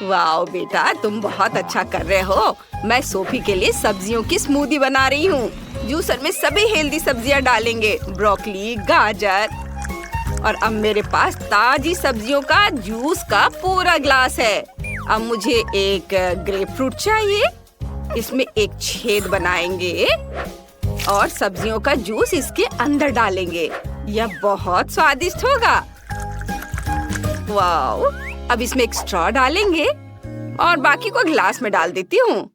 वाओ बेटा, तुम बहुत अच्छा कर रहे हो। मैं सोफी के लिए सब्जियों की स्मूदी बना रही हूँ। जूसर में सभी हेल्दी सब्जियाँ डालेंगे। ब्रोकली, गाजर। और अब मेरे पास ताजी सब्जियों का जूस का पूरा ग्लास है। अब मुझे एक ग्रेप फ्रूट चाहिए। इसमें एक छेद बनाएंगे और सब्जियों का जूस इसके अंदर डालेंगे। यह बहुत स्वादिष्ट होगा। वाओ, अब इसमें एक स्ट्रॉ डालेंगे और बाकी को ग्लास में डाल देती हूँ।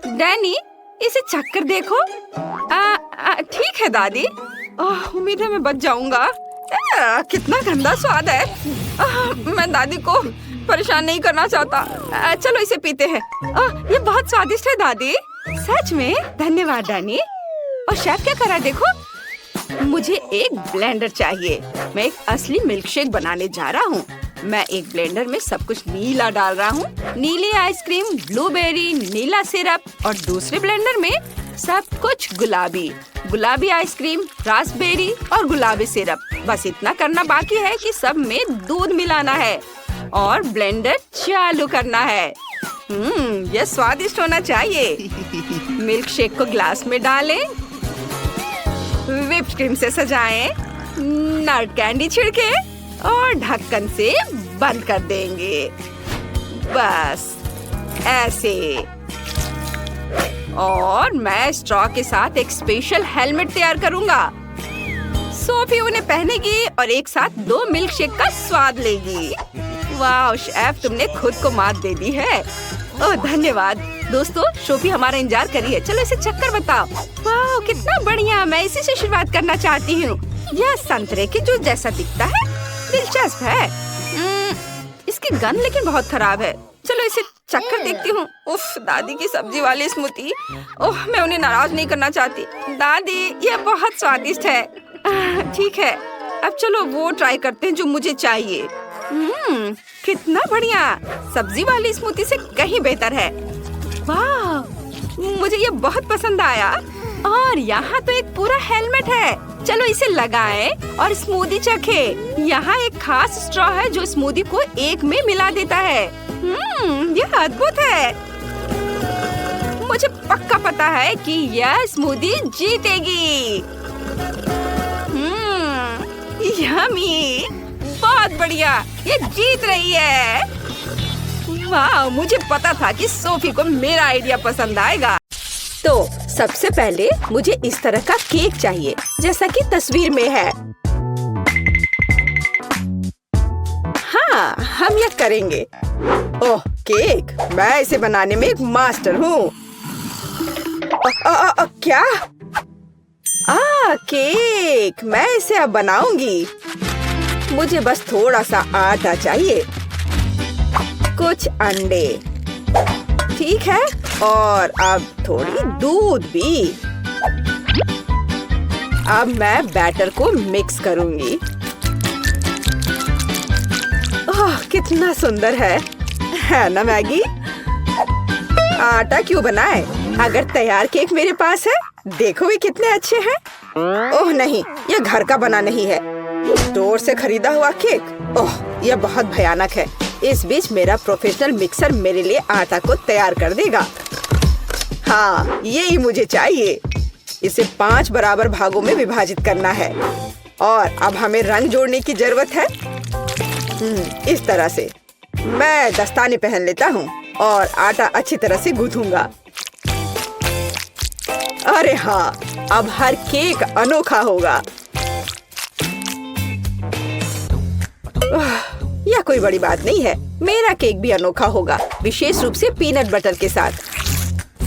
डैनी, इसे चक्कर देखो। ठीक है दादी। उम्मीद है मैं बच जाऊंगा। कितना गंदा स्वाद है। मैं दादी को परेशान नहीं करना चाहता। चलो इसे पीते हैं। ये बहुत स्वादिष्ट है दादी। सच में? धन्यवाद डैनी। और शेफ क्या कर रहा है देखो। मुझे एक ब्लेंडर चाहिए। मैं एक असली मिल्क शेक बनाने जा रहा हूँ। मैं एक ब्लेंडर में सब कुछ नीला डाल रहा हूँ। नीली आइसक्रीम, ब्लूबेरी, नीला सिरप। और दूसरे ब्लेंडर में सब कुछ गुलाबी। गुलाबी आइसक्रीम, रास्पबेरी और गुलाबी सिरप। बस इतना करना बाकी है कि सब में दूध मिलाना है और ब्लेंडर चालू करना है। यह स्वादिष्ट होना चाहिए। मिल्क शेक को ग्लास में डालें, व्हिप्ड क्रीम से सजाएं, नट कैंडी छिड़के और ढक्कन से बंद कर देंगे। बस ऐसे। और मैं स्ट्रॉ के साथ एक स्पेशल हेलमेट तैयार करूंगा। सोफी उन्हें पहनेगी और एक साथ 2 मिल्क शेक का स्वाद लेगी। वाह शेफ, तुमने खुद को मात दे दी है। ओह धन्यवाद। दोस्तों, सोफी हमारा इंतजार कर रही है। चलो इसे चक्कर बताओ। वाह कितना बढ़िया। मैं इसी से शुरुआत करना चाहती हूँ। यह संतरे के जूस जैसा दिखता है। दिलचस्प है। इसकी गंध लेकिन बहुत खराब है। चलो इसे चक्कर देखती हूँ। उफ, दादी की सब्जी वाली स्मूदी। ओह, मैं उन्हें नाराज नहीं करना चाहती। दादी, यह बहुत स्वादिष्ट है। ठीक है, अब चलो वो ट्राई करते हैं जो मुझे चाहिए। कितना बढ़िया। सब्जी वाली स्मूदी से कहीं बेहतर है। वाह, मुझे ये बहुत पसंद आया। और यहाँ तो एक पूरा हेलमेट है। चलो इसे लगाएं और स्मूदी चखें। यहाँ एक खास स्ट्रॉ है जो स्मूदी को एक में मिला देता है। यह अद्भुत है। मुझे पक्का पता है कि यह स्मूदी जीतेगी। यम्मी, बहुत बढ़िया। ये जीत रही है। वाह, मुझे पता था कि सोफी को मेरा आइडिया पसंद आएगा। तो सबसे पहले मुझे इस तरह का केक चाहिए जैसा कि तस्वीर में है। हाँ, हम यह करेंगे। ओह केक, मैं इसे बनाने में एक मास्टर हूँ। क्या? केक, मैं इसे अब बनाऊंगी। मुझे बस थोड़ा सा आटा चाहिए, कुछ अंडे, ठीक है, और अब थोड़ी दूध भी। अब मैं बैटर को मिक्स करूंगी। ओह, कितना सुंदर है ना मैगी? आटा क्यों बनाए? अगर तैयार केक मेरे पास है, देखो ये कितने अच्छे हैं। ओह नहीं, यह घर का बना नहीं है, स्टोर से खरीदा हुआ केक। ओह, यह बहुत भयानक है। इस बीच मेरा प्रोफेशनल मिक्सर मेरे लिए आटा को तैयार कर देगा। हाँ, यही मुझे चाहिए। इसे 5 बराबर भागों में विभाजित करना है और अब हमें रंग जोड़ने की जरूरत है। इस तरह से मैं दस्ताने पहन लेता हूँ और आटा अच्छी तरह से गूंथूंगा। अरे हाँ, अब हर केक अनोखा होगा। यह कोई बड़ी बात नहीं है, मेरा केक भी अनोखा होगा, विशेष रूप से पीनट बटर के साथ।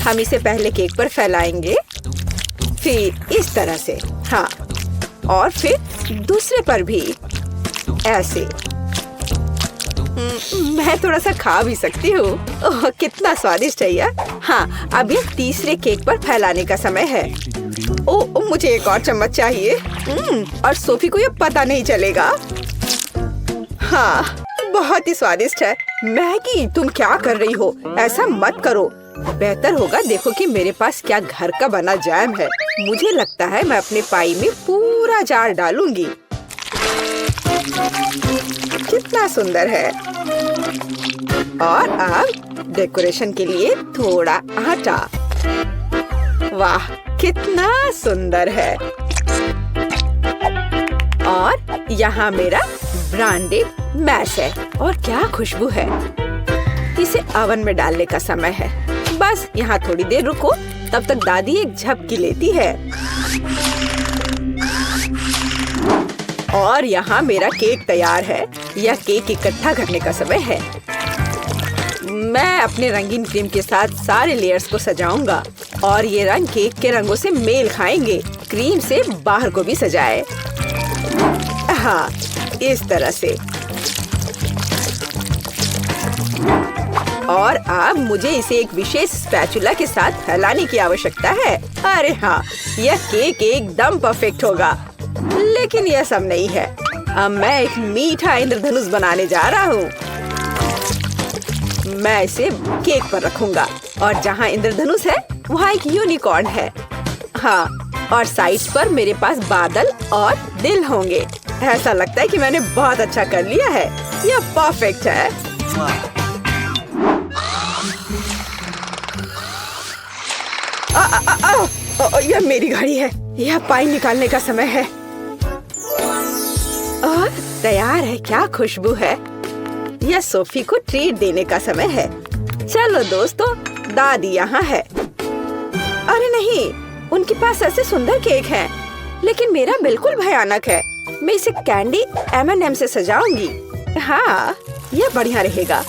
हम इसे पहले केक पर फैलाएंगे, फिर इस तरह से, हाँ, और फिर दूसरे पर भी ऐसे। मैं थोड़ा सा खा भी सकती हूँ। ओह, कितना स्वादिष्ट है यह। हाँ, अब ये तीसरे केक पर फैलाने का समय है। ओह, मुझे एक और चम्मच चाहिए। और सोफी को ये पता नहीं चलेगा। हाँ, बहुत ही स्वादिष्ट है। मैगी, तुम क्या कर रही हो? ऐसा मत करो। बेहतर होगा देखो कि मेरे पास क्या घर का बना जैम है। मुझे लगता है मैं अपने पाई में पूरा जार डालूंगी। कितना सुंदर है। और अब डेकोरेशन के लिए थोड़ा आटा। वाह, कितना सुंदर है। और यहाँ मेरा ब्रांडेड मैश है और क्या खुशबू है। इसे ओवन में डालने का समय है। बस यहाँ थोड़ी देर रुको, तब तक दादी एक झपकी लेती है। और यहाँ मेरा केक तैयार है। यह केक इकट्ठा करने का समय है। मैं अपने रंगीन क्रीम के साथ सारे लेयर्स को सजाऊंगा और ये रंग केक के रंगों से मेल खाएंगे। क्रीम से बाहर को भी सजाए। हाँ, इस तरह से। और अब मुझे इसे एक विशेष स्पैचुला के साथ फैलाने की आवश्यकता है। अरे हाँ, यह केक एकदम परफेक्ट होगा। लेकिन यह सब नहीं है। अब मैं एक मीठा इंद्रधनुष बनाने जा रहा हूँ। मैं इसे केक पर रखूंगा और जहाँ इंद्रधनुष है वहाँ एक यूनिकॉर्न है। हाँ, और साइड्स पर मेरे पास बादल और दिल होंगे। ऐसा लगता है कि मैंने बहुत अच्छा कर लिया है। यह परफेक्ट है। यह मेरी घड़ी है। यह पाई निकालने का समय है। और तैयार है। क्या खुशबू है। यह सोफी को ट्रीट देने का समय है। चलो दोस्तों, दादी यहाँ है। अरे नहीं, उनके पास ऐसे सुंदर केक हैं, लेकिन मेरा बिल्कुल भयानक है। मैं इसे कैंडी M&M से सजाऊंगी। हाँ, यह बढ़िया रहेगा।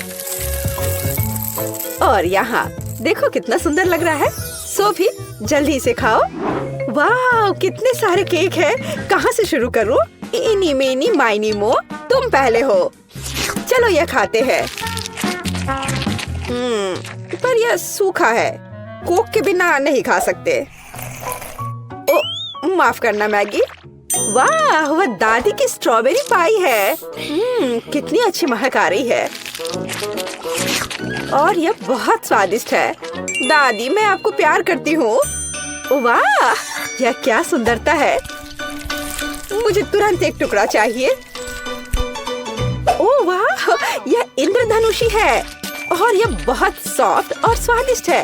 और यहाँ देखो कितना सुंदर लग रहा है। सोफी, जल्दी से खाओ। वाह, कितने सारे केक हैं। कहाँ से शुरू करूँ? इनी मेनी माइनी मो, तुम पहले हो। चलो यह खाते हैं। पर यह सूखा है। कोक के बिना नहीं खा सकते। ओ, माफ करना मैगी। वाह, वह दादी की स्ट्रॉबेरी पाई है। कितनी अच्छी महक आ रही है। और यह बहुत स्वादिष्ट है। दादी, मैं आपको प्यार करती हूँ। वाह, यह क्या सुंदरता है। मुझे तुरंत एक टुकड़ा चाहिए। ओह वाह, यह इंद्रधनुषी है और यह बहुत सॉफ्ट और स्वादिष्ट है।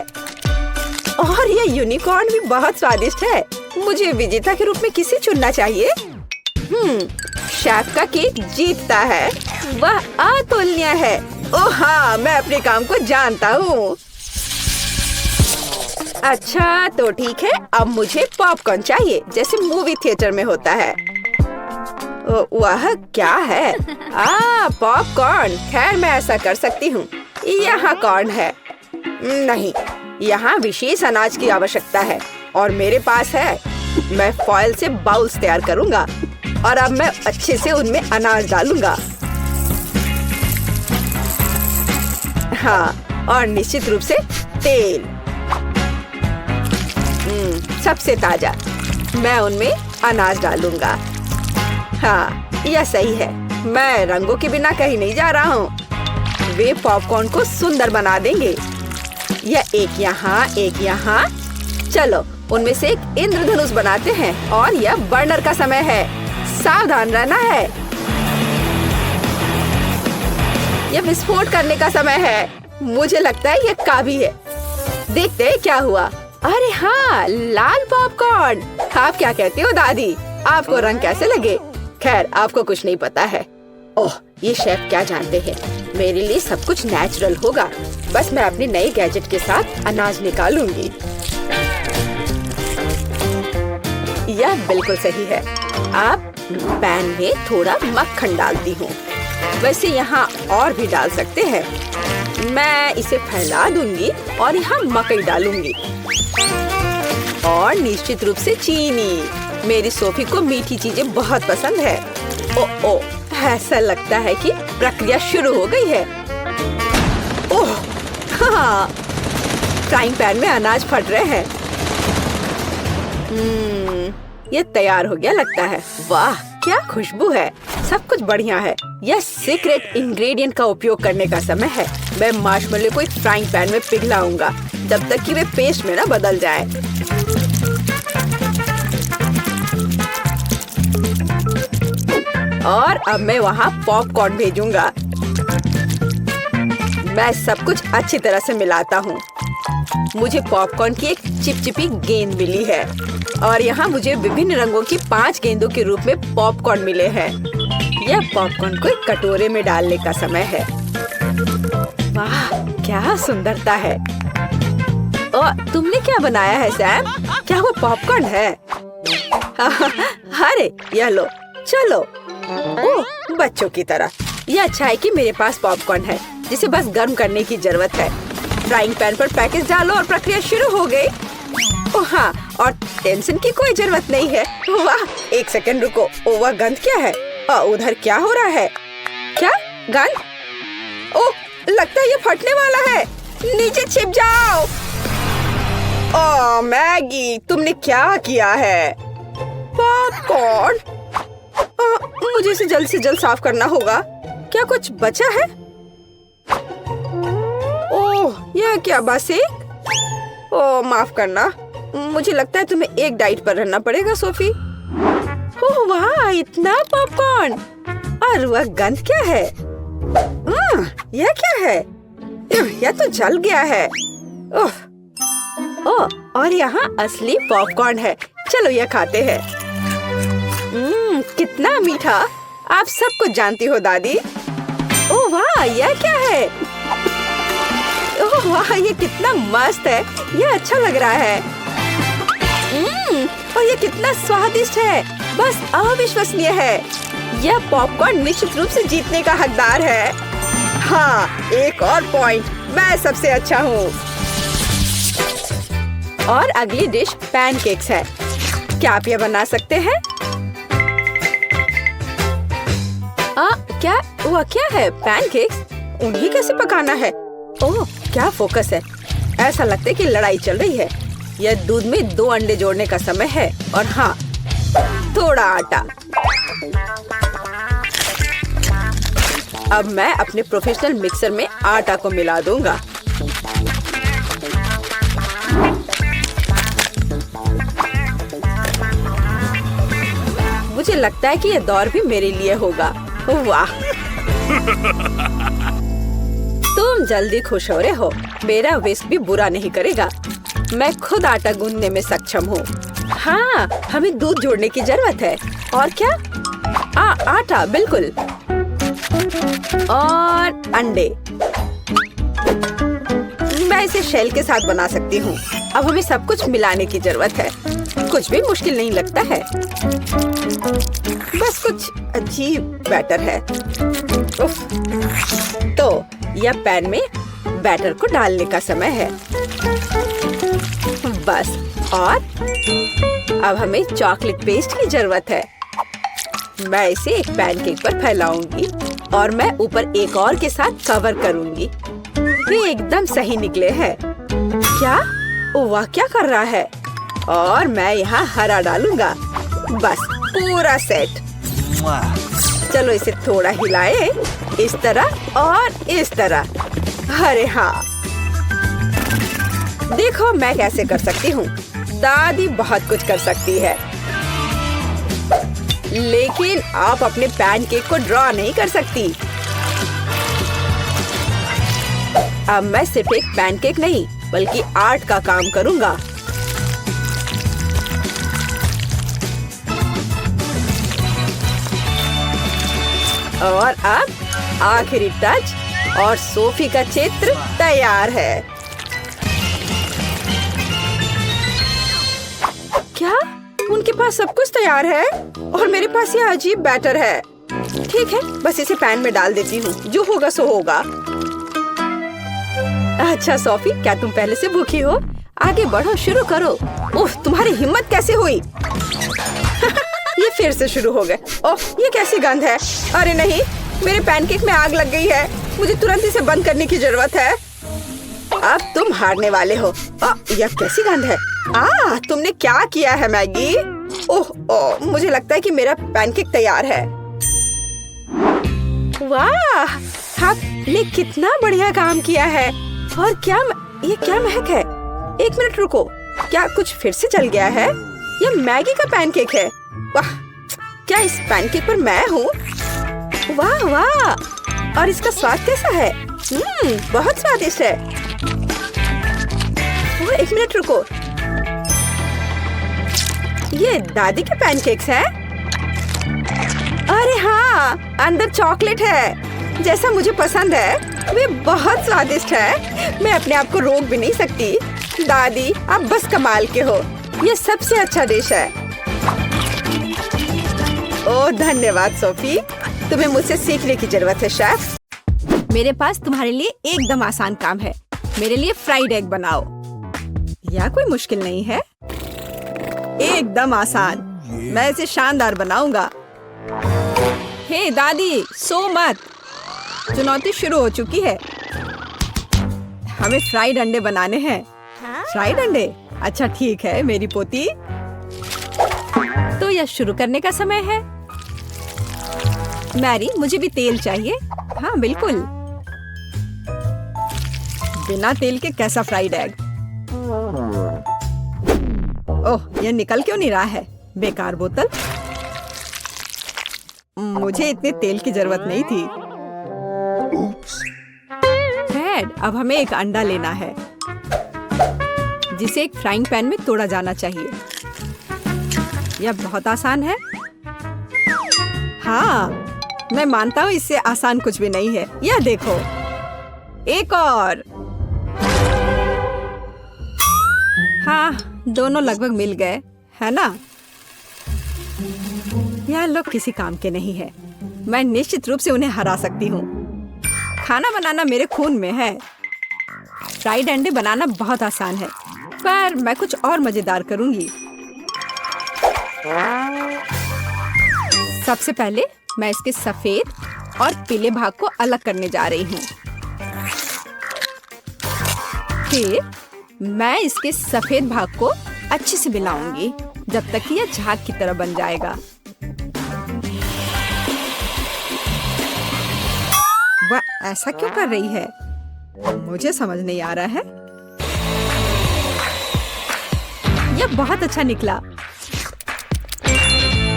और यह यूनिकॉर्न भी बहुत स्वादिष्ट है। मुझे विजेता के रूप में किसे चुनना चाहिए? शेफ का केक जीतता है। वह अतुलनीय है। ओह हाँ, मैं अपने काम को जानता हूँ। अच्छा तो ठीक है, अब मुझे पॉपकॉर्न चाहिए, जैसे मूवी थिएटर में होता है। वह क्या है? पॉपकॉर्न। खैर, मैं ऐसा कर सकती हूँ। यहाँ कॉर्न है। नहीं, यहाँ विशेष अनाज की आवश्यकता है और मेरे पास है। मैं फॉइल से बाउल्स तैयार करूँगा और अब मैं अच्छे से उनमें अनाज डालूंगा। हाँ, और निश्चित रूप से तेल। सबसे ताजा। मैं उनमें अनाज डालूंगा। हाँ, यह सही है। मैं रंगों के बिना कहीं नहीं जा रहा हूँ। वे पॉपकॉर्न को सुंदर बना देंगे। यह एक यहाँ, एक यहाँ। चलो उनमें से एक इंद्रधनुष बनाते हैं और यह बर्नर का समय है। सावधान रहना है। यह विस्फोट करने का समय है। मुझे लगता है यह काफी है। देखते हैं क्या हुआ। अरे हाँ, लाल पॉपकॉर्न। आप क्या कहती हो दादी? आपको रंग कैसे लगे? खैर, आपको कुछ नहीं पता है। ओह, ये शेफ क्या जानते हैं। मेरे लिए सब कुछ नेचुरल होगा। बस मैं अपने नए गैजेट के साथ अनाज निकालूंगी। यह बिल्कुल सही है। आप पैन में थोड़ा मक्खन डालती हूँ। वैसे यहाँ और भी डाल सकते हैं। मैं इसे फैला दूंगी और यहाँ मकई डालूंगी और निश्चित रूप से चीनी। मेरी सोफी को मीठी चीजें बहुत पसंद है। ओ, ऐसा लगता है कि प्रक्रिया शुरू हो गई है। ओह, हाँ, फ्राइंग पैन में अनाज फट रहे हैं। ये तैयार हो गया लगता है। वाह, क्या खुशबू है। सब कुछ बढ़िया है। यह सीक्रेट इंग्रेडिएंट का उपयोग करने का समय है। मैं मार्शमेलो को एक फ्राइंग पैन में पिघलाऊंगा जब तक कि वे पेस्ट में ना बदल जाए। और अब मैं वहाँ पॉपकॉर्न भेजूंगा। मैं सब कुछ अच्छी तरह से मिलाता हूँ। मुझे पॉपकॉर्न की एक चिपचिपी गेंद मिली है और यहाँ मुझे विभिन्न रंगों की 5 गेंदों के रूप में पॉपकॉर्न मिले हैं। यह पॉपकॉर्न को एक कटोरे में डालने का समय है। वाह, क्या सुंदरता है। और तुमने क्या बनाया है सैम? क्या वो पॉपकॉर्न है? अरे यह लो, चलो। ओह, बच्चों की तरह। यह अच्छा है कि मेरे पास पॉपकॉर्न है जिसे बस गर्म करने की जरूरत है। फ्राइंग पैन पर पैकेज डालो और प्रक्रिया शुरू हो गई। ओह हाँ, और टेंशन की कोई जरूरत नहीं है। वाह, एक सेकंड रुको। ओह, वह गंध क्या है? उधर क्या हो रहा है? क्या गंध? ओह, लगता है ये फटने वाला है। नीचे छिप जाओ। ओह मैगी, तुमने क्या किया है? पॉपकॉर्न। मुझे इसे जल्द से जल्द साफ करना होगा। क्या कुछ बचा है? ओह, यह क्या बस एक? ओह, माफ करना। मुझे लगता है तुम्हें एक डाइट पर रहना पड़ेगा सोफी। ओह वाह, इतना पॉपकॉर्न। और वह गंध क्या है? यह क्या है? यह तो जल गया है। ओह, और यहाँ असली पॉपकॉर्न है। चलो यह खाते हैं। कितना मीठा। आप सब कुछ जानती हो दादी। ओह वाह, यह क्या है? ओह वाह, ये कितना मस्त है। यह अच्छा लग रहा है। और ये कितना स्वादिष्ट है। बस अविश्वसनीय है। यह पॉपकॉर्न निश्चित रूप से जीतने का हकदार है। हाँ, एक और पॉइंट। मैं सबसे अच्छा हूँ। और अगली डिश पैनकेक्स है। क्या आप यह बना सकते हैं? वह क्या है? पैनकेक्स? उन्हें कैसे पकाना है? ओह, क्या फोकस है। ऐसा लगता है कि लड़ाई चल रही है। यह दूध में 2 अंडे जोड़ने का समय है और हाँ, थोड़ा आटा। अब मैं अपने प्रोफेशनल मिक्सर में आटा को मिला दूंगा। मुझे लगता है कि यह दौर भी मेरे लिए होगा। वाह, तुम जल्दी खुश हो रहे हो। मेरा विस्क भी बुरा नहीं करेगा। मैं खुद आटा गूंदने में सक्षम हूँ। हाँ, हमें दूध जोड़ने की जरूरत है। और क्या? आटा, बिल्कुल। और अंडे। मैं इसे शेल के साथ बना सकती हूँ। अब हमें सब कुछ मिलाने की जरूरत है। कुछ भी मुश्किल नहीं लगता है। बस कुछ अजीब बैटर है। उफ। तो यह पैन में बैटर को डालने का समय है। बस, और अब हमें चॉकलेट पेस्ट की जरूरत है। मैं इसे एक पैनकेक पर फैलाऊंगी और मैं ऊपर एक और के साथ कवर करूंगी। वे एकदम सही निकले हैं। क्या? वाह, क्या कर रहा है? और मैं यहाँ हरा डालूंगा। बस पूरा सेट। चलो इसे थोड़ा हिलाए, इस तरह और इस तरह। अरे हाँ, देखो मैं कैसे कर सकती हूँ। दादी बहुत कुछ कर सकती है, लेकिन आप अपने पैनकेक को ड्रॉ नहीं कर सकती। अब मैं सिर्फ एक पैनकेक नहीं बल्कि आर्ट का काम करूंगा। और अब आखिरी टच और सोफी का चित्र तैयार है। क्या उनके पास सब कुछ तैयार है और मेरे पास ये अजीब बैटर है। ठीक है, बस इसे पैन में डाल देती हूँ, जो होगा सो होगा। अच्छा सोफी, क्या तुम पहले से भूखी हो? आगे बढ़ो, शुरू करो। ओह, तुम्हारी हिम्मत कैसे हुई? ये फिर से शुरू हो गए। ओह, ये कैसी गंध है? अरे नहीं, मेरे पैनकेक में आग लग गई है। मुझे तुरंत इसे बंद करने की जरूरत है। अब तुम हारने वाले हो। यह कैसी गंध है? तुमने क्या किया है मैगी? ओह, मुझे लगता है कि मेरा पैनकेक तैयार है। वाह, आपने कितना बढ़िया काम किया है। और ये क्या महक है? एक मिनट रुको, क्या कुछ फिर से जल गया है? यह मैगी का पैनकेक है। वाह, क्या इस पैनकेक पर मैं हूँ? वाह वाह, और इसका स्वाद कैसा है? बहुत स्वादिष्ट है। एक मिनट रुको, ये दादी के पैनकेक्स हैं? अरे हाँ, अंदर चॉकलेट है, जैसा मुझे पसंद है। वे बहुत स्वादिष्ट है, मैं अपने आप को रोक भी नहीं सकती। दादी, आप बस कमाल के हो। ये सबसे अच्छा डिश है। ओह धन्यवाद सोफी, तुम्हें मुझसे सीखने की जरूरत है शेफ। मेरे पास तुम्हारे लिए एकदम आसान काम है। मेरे लिए फ्राइड एग बनाओ। यह कोई मुश्किल नहीं है, एकदम आसान। मैं इसे शानदार बनाऊंगा। हे दादी, सो मत, चुनौती शुरू हो चुकी है। हमें फ्राइड अंडे बनाने हैं। फ्राइड अंडे? अच्छा ठीक है मेरी पोती, तो यह शुरू करने का समय है। मैरी, मुझे भी तेल चाहिए। हाँ बिल्कुल, बिना तेल के कैसा फ्राइड एग? ओह, यह निकल क्यों नहीं रहा है? बेकार बोतल। मुझे इतने तेल की जरूरत नहीं थी। फ्रेड, अब हमें एक अंडा लेना है, जिसे एक फ्राइंग पैन में तोड़ा जाना चाहिए। यह बहुत आसान है। हाँ, मैं मानता हूँ इससे आसान कुछ भी नहीं है। यह देखो, एक और। हाँ, दोनों लगभग मिल गए, है ना? यह लोग किसी काम के नहीं है। मैं निश्चित रूप से उन्हें हरा सकती हूँ। खाना बनाना मेरे खून में है। फ्राइड अंडे बनाना बहुत आसान है, पर मैं कुछ और मजेदार करूंगी। सबसे पहले मैं इसके सफेद और पीले भाग को अलग करने जा रही हूँ। फिर मैं इसके सफेद भाग को अच्छे से मिलाऊंगी जब तक कि यह झाग की तरह बन जाएगा। वह ऐसा क्यों कर रही है? मुझे समझ नहीं आ रहा है। यह बहुत अच्छा निकला।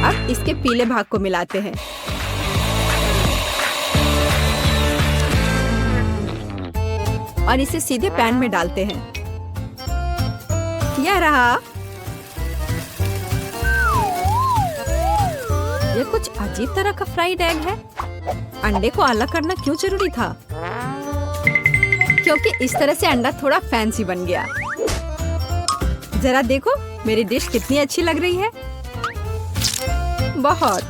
अब इसके पीले भाग को मिलाते हैं। और इसे सीधे पैन में डालते हैं। यह रहा। यह कुछ अजीब तरह का फ्राइड एग है। अंडे को अलग करना क्यों जरूरी था? क्योंकि इस तरह से अंडा थोड़ा फैंसी बन गया। जरा देखो मेरी डिश कितनी अच्छी लग रही है। बहुत।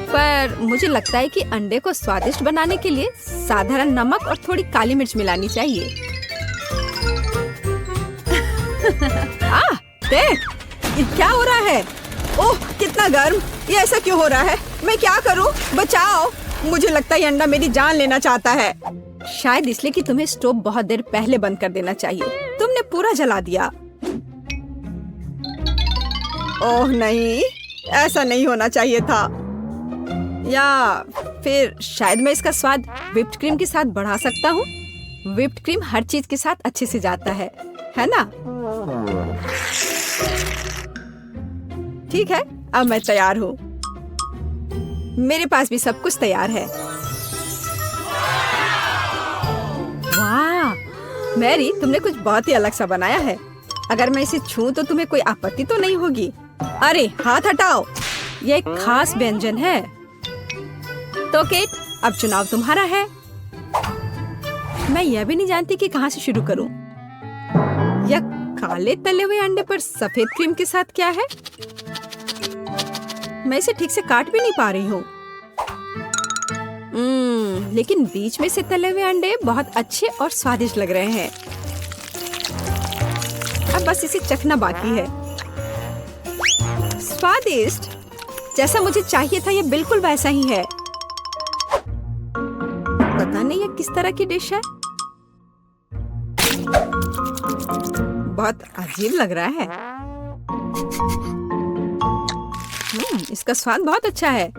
पर मुझे लगता है कि अंडे को स्वादिष्ट बनाने के लिए साधारण नमक और थोड़ी काली मिर्च मिलानी चाहिए। देख, ये क्या हो रहा है? ओह, कितना गर्म! ये ऐसा क्यों हो रहा है? मैं क्या करूं? बचाओ! मुझे लगता है ये अंडा मेरी जान लेना चाहता है। शायद इसलिए कि तुम्हें स्टोव बहुत देर पहले बंद कर देना चाहिए। तुमने पूरा जला दिया। ओह नहीं, ऐसा नहीं होना चाहिए था। या फिर शायद मैं इसका स्वाद व्हिप्ड क्रीम के साथ बढ़ा सकता हूँ। व्हिप्ड क्रीम हर चीज के साथ अच्छे से जाता है ना? ठीक है, अब मैं तैयार हूँ। मेरे पास भी सब कुछ तैयार है। वाह मैरी, तुमने कुछ बहुत ही अलग सा बनाया है। अगर मैं इसे छूं तो तुम्हें कोई आपत्ति तो नहीं होगी? अरे हाथ हटाओ, यह एक खास व्यंजन है। तो केट, अब चुनाव तुम्हारा है। मैं यह भी नहीं जानती कि कहाँ से शुरू करूं। यह काले तले हुए अंडे पर सफेद क्रीम के साथ क्या है? मैं इसे ठीक से काट भी नहीं पा रही हूँ। लेकिन बीच में से तले हुए अंडे बहुत अच्छे और स्वादिष्ट लग रहे हैं। अब बस इसे चखना बाकी है। स्वादिष्ट, जैसा मुझे चाहिए था, यह बिल्कुल वैसा ही है। पता नहीं यह किस तरह की डिश है। बहुत अजीब लग रहा है। इसका स्वाद बहुत अच्छा है।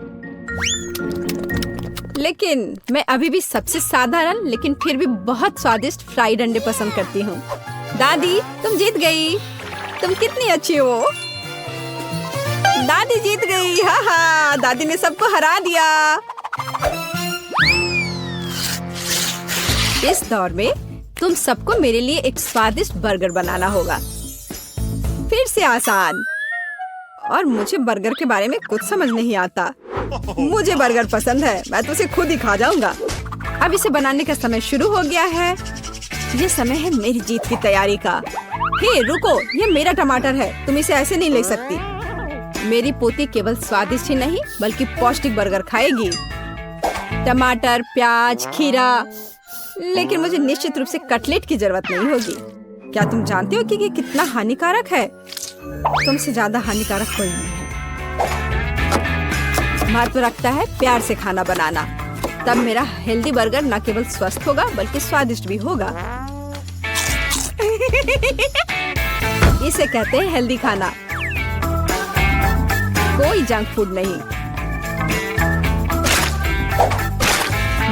लेकिन मैं अभी भी सबसे साधारण लेकिन फिर भी बहुत स्वादिष्ट फ्राइड अंडे पसंद करती हूँ। दादी, तुम जीत गई। तुम कितनी अच्छी हो। दादी जीत गई। हाँ हाँ, दादी ने सबको हरा दिया। इस दौर में तुम सबको मेरे लिए एक स्वादिष्ट बर्गर बनाना होगा। फिर से आसान। और मुझे बर्गर के बारे में कुछ समझ नहीं आता। मुझे बर्गर पसंद है, मैं तो उसे खुद ही खा जाऊंगा। अब इसे बनाने का समय शुरू हो गया है। ये समय है मेरी जीत की तैयारी का। हे रुको, ये मेरा टमाटर है, तुम इसे ऐसे नहीं ले सकती। मेरी पोती केवल स्वादिष्ट ही नहीं बल्कि पौष्टिक बर्गर खाएगी। टमाटर, प्याज, खीरा। लेकिन मुझे निश्चित रूप से कटलेट की जरूरत नहीं होगी। क्या तुम जानते हो कि ये कितना हानिकारक है? तुमसे ज्यादा हानिकारक कोई नहीं है। महत्व रखता है प्यार से खाना बनाना। तब मेरा हेल्दी बर्गर न केवल स्वस्थ होगा बल्कि स्वादिष्ट भी होगा। इसे कहते हैं हेल्दी खाना, कोई जंक फूड नहीं।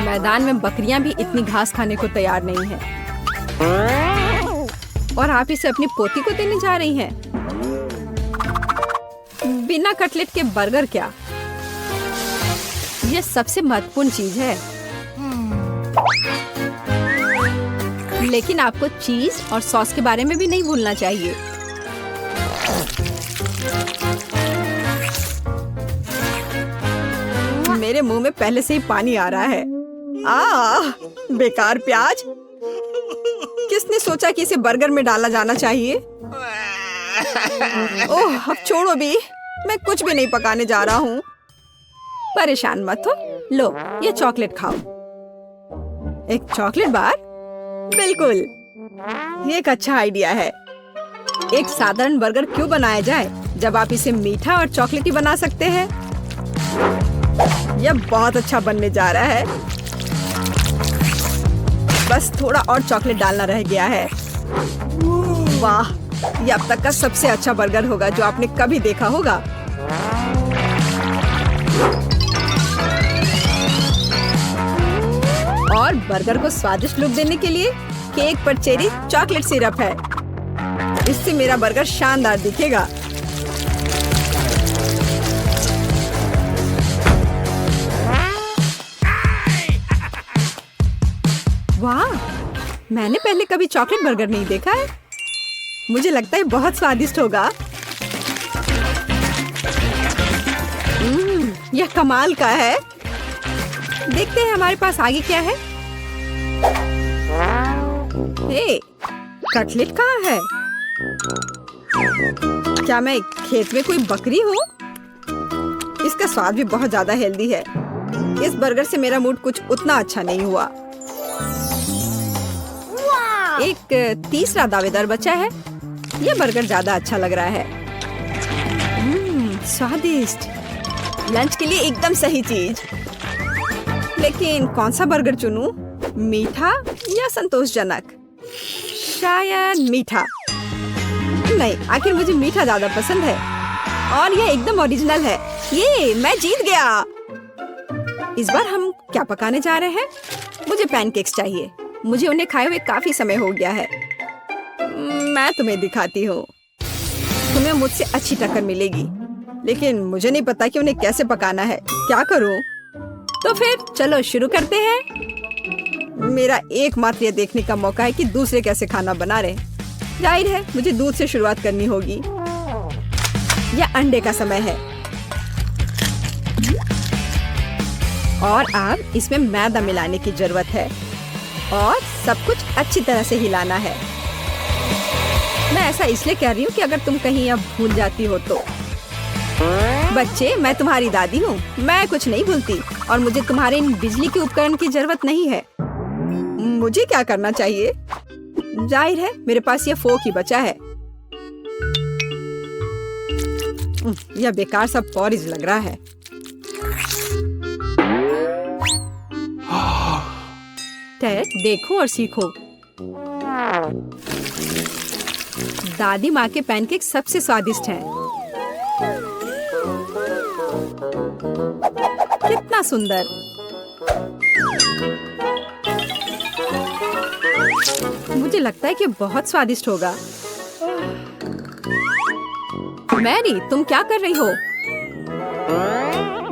मैदान में बकरियां भी इतनी घास खाने को तैयार नहीं है, और आप इसे अपनी पोती को देने जा रही हैं। बिना कटलेट के बर्गर क्या? यह सबसे महत्वपूर्ण चीज है। लेकिन आपको चीज और सॉस के बारे में भी नहीं भूलना चाहिए। मेरे मुंह में पहले से ही पानी आ रहा है। बेकार प्याज। किसने सोचा कि इसे बर्गर में डाला जाना चाहिए? ओह, अब छोड़ो भी, मैं कुछ भी नहीं पकाने जा रहा हूँ। परेशान मत हो। लो, ये चॉकलेट खाओ। एक चॉकलेट बार? बिल्कुल, ये एक अच्छा आइडिया है। एक साधारण बर्गर क्यों बनाया जाए जब आप इसे मीठा और चॉकलेटी बना सकते हैं? यह बहुत अच्छा बनने जा रहा है। बस थोड़ा और चॉकलेट डालना रह गया है। वाह, यह अब तक का सबसे अच्छा बर्गर होगा जो आपने कभी देखा होगा। और बर्गर को स्वादिष्ट लुक देने के लिए केक पर चेरी चॉकलेट सिरप है। इससे मेरा बर्गर शानदार दिखेगा। वाह, मैंने पहले कभी चॉकलेट बर्गर नहीं देखा है। मुझे लगता है बहुत स्वादिष्ट होगा। यह कमाल का है। देखते हैं हमारे पास आगे क्या है। हे, कटलेट कहाँ है? क्या मैं खेत में कोई बकरी हूँ? इसका स्वाद भी बहुत ज्यादा हेल्दी है। इस बर्गर से मेरा मूड कुछ उतना अच्छा नहीं हुआ। एक तीसरा दावेदार बचा है। यह बर्गर ज्यादा अच्छा लग रहा है। स्वादिष्ट। लंच के लिए एकदम सही चीज। लेकिन कौन सा बर्गर चुनूं? मीठा या संतोषजनक? शायद मीठा। नहीं, आखिर मुझे मीठा ज्यादा पसंद है। और ये एकदम ओरिजिनल है। ये मैं जीत गया। इस बार हम क्या पकाने जा रहे हैं? मुझे पैनकेक्स चाहिए। मुझे उन्हें खाए हुए काफी समय हो गया है। मैं तुम्हें दिखाती हूँ। तुम्हें मुझसे अच्छी टक्कर मिलेगी, लेकिन मुझे नहीं पता कि उन्हें कैसे पकाना है। क्या करूँ? तो फिर चलो शुरू करते हैं। मेरा एकमात्र ये देखने का मौका है कि दूसरे कैसे खाना बना रहे। जाहिर है मुझे दूध से शुरुआत करनी होगी। यह अंडे का समय है और अब इसमें मैदा मिलाने की जरूरत है और सब कुछ अच्छी तरह से हिलाना है। मैं ऐसा इसलिए कह रही हूँ कि अगर तुम कहीं अब भूल जाती हो तो। बच्चे, मैं तुम्हारी दादी हूँ। मैं कुछ नहीं भूलती और मुझे तुम्हारे इन बिजली के उपकरण की जरूरत नहीं है। मुझे क्या करना चाहिए? जाहिर है मेरे पास ये फोक ही बचा है। यह बेकार सा पॉरिज लग रहा है। टेड, देखो और सीखो। दादी माँ के पैनकेक सबसे स्वादिष्ट हैं। कितना सुंदर। मुझे लगता है कि बहुत स्वादिष्ट होगा। मैरी, तुम क्या कर रही हो?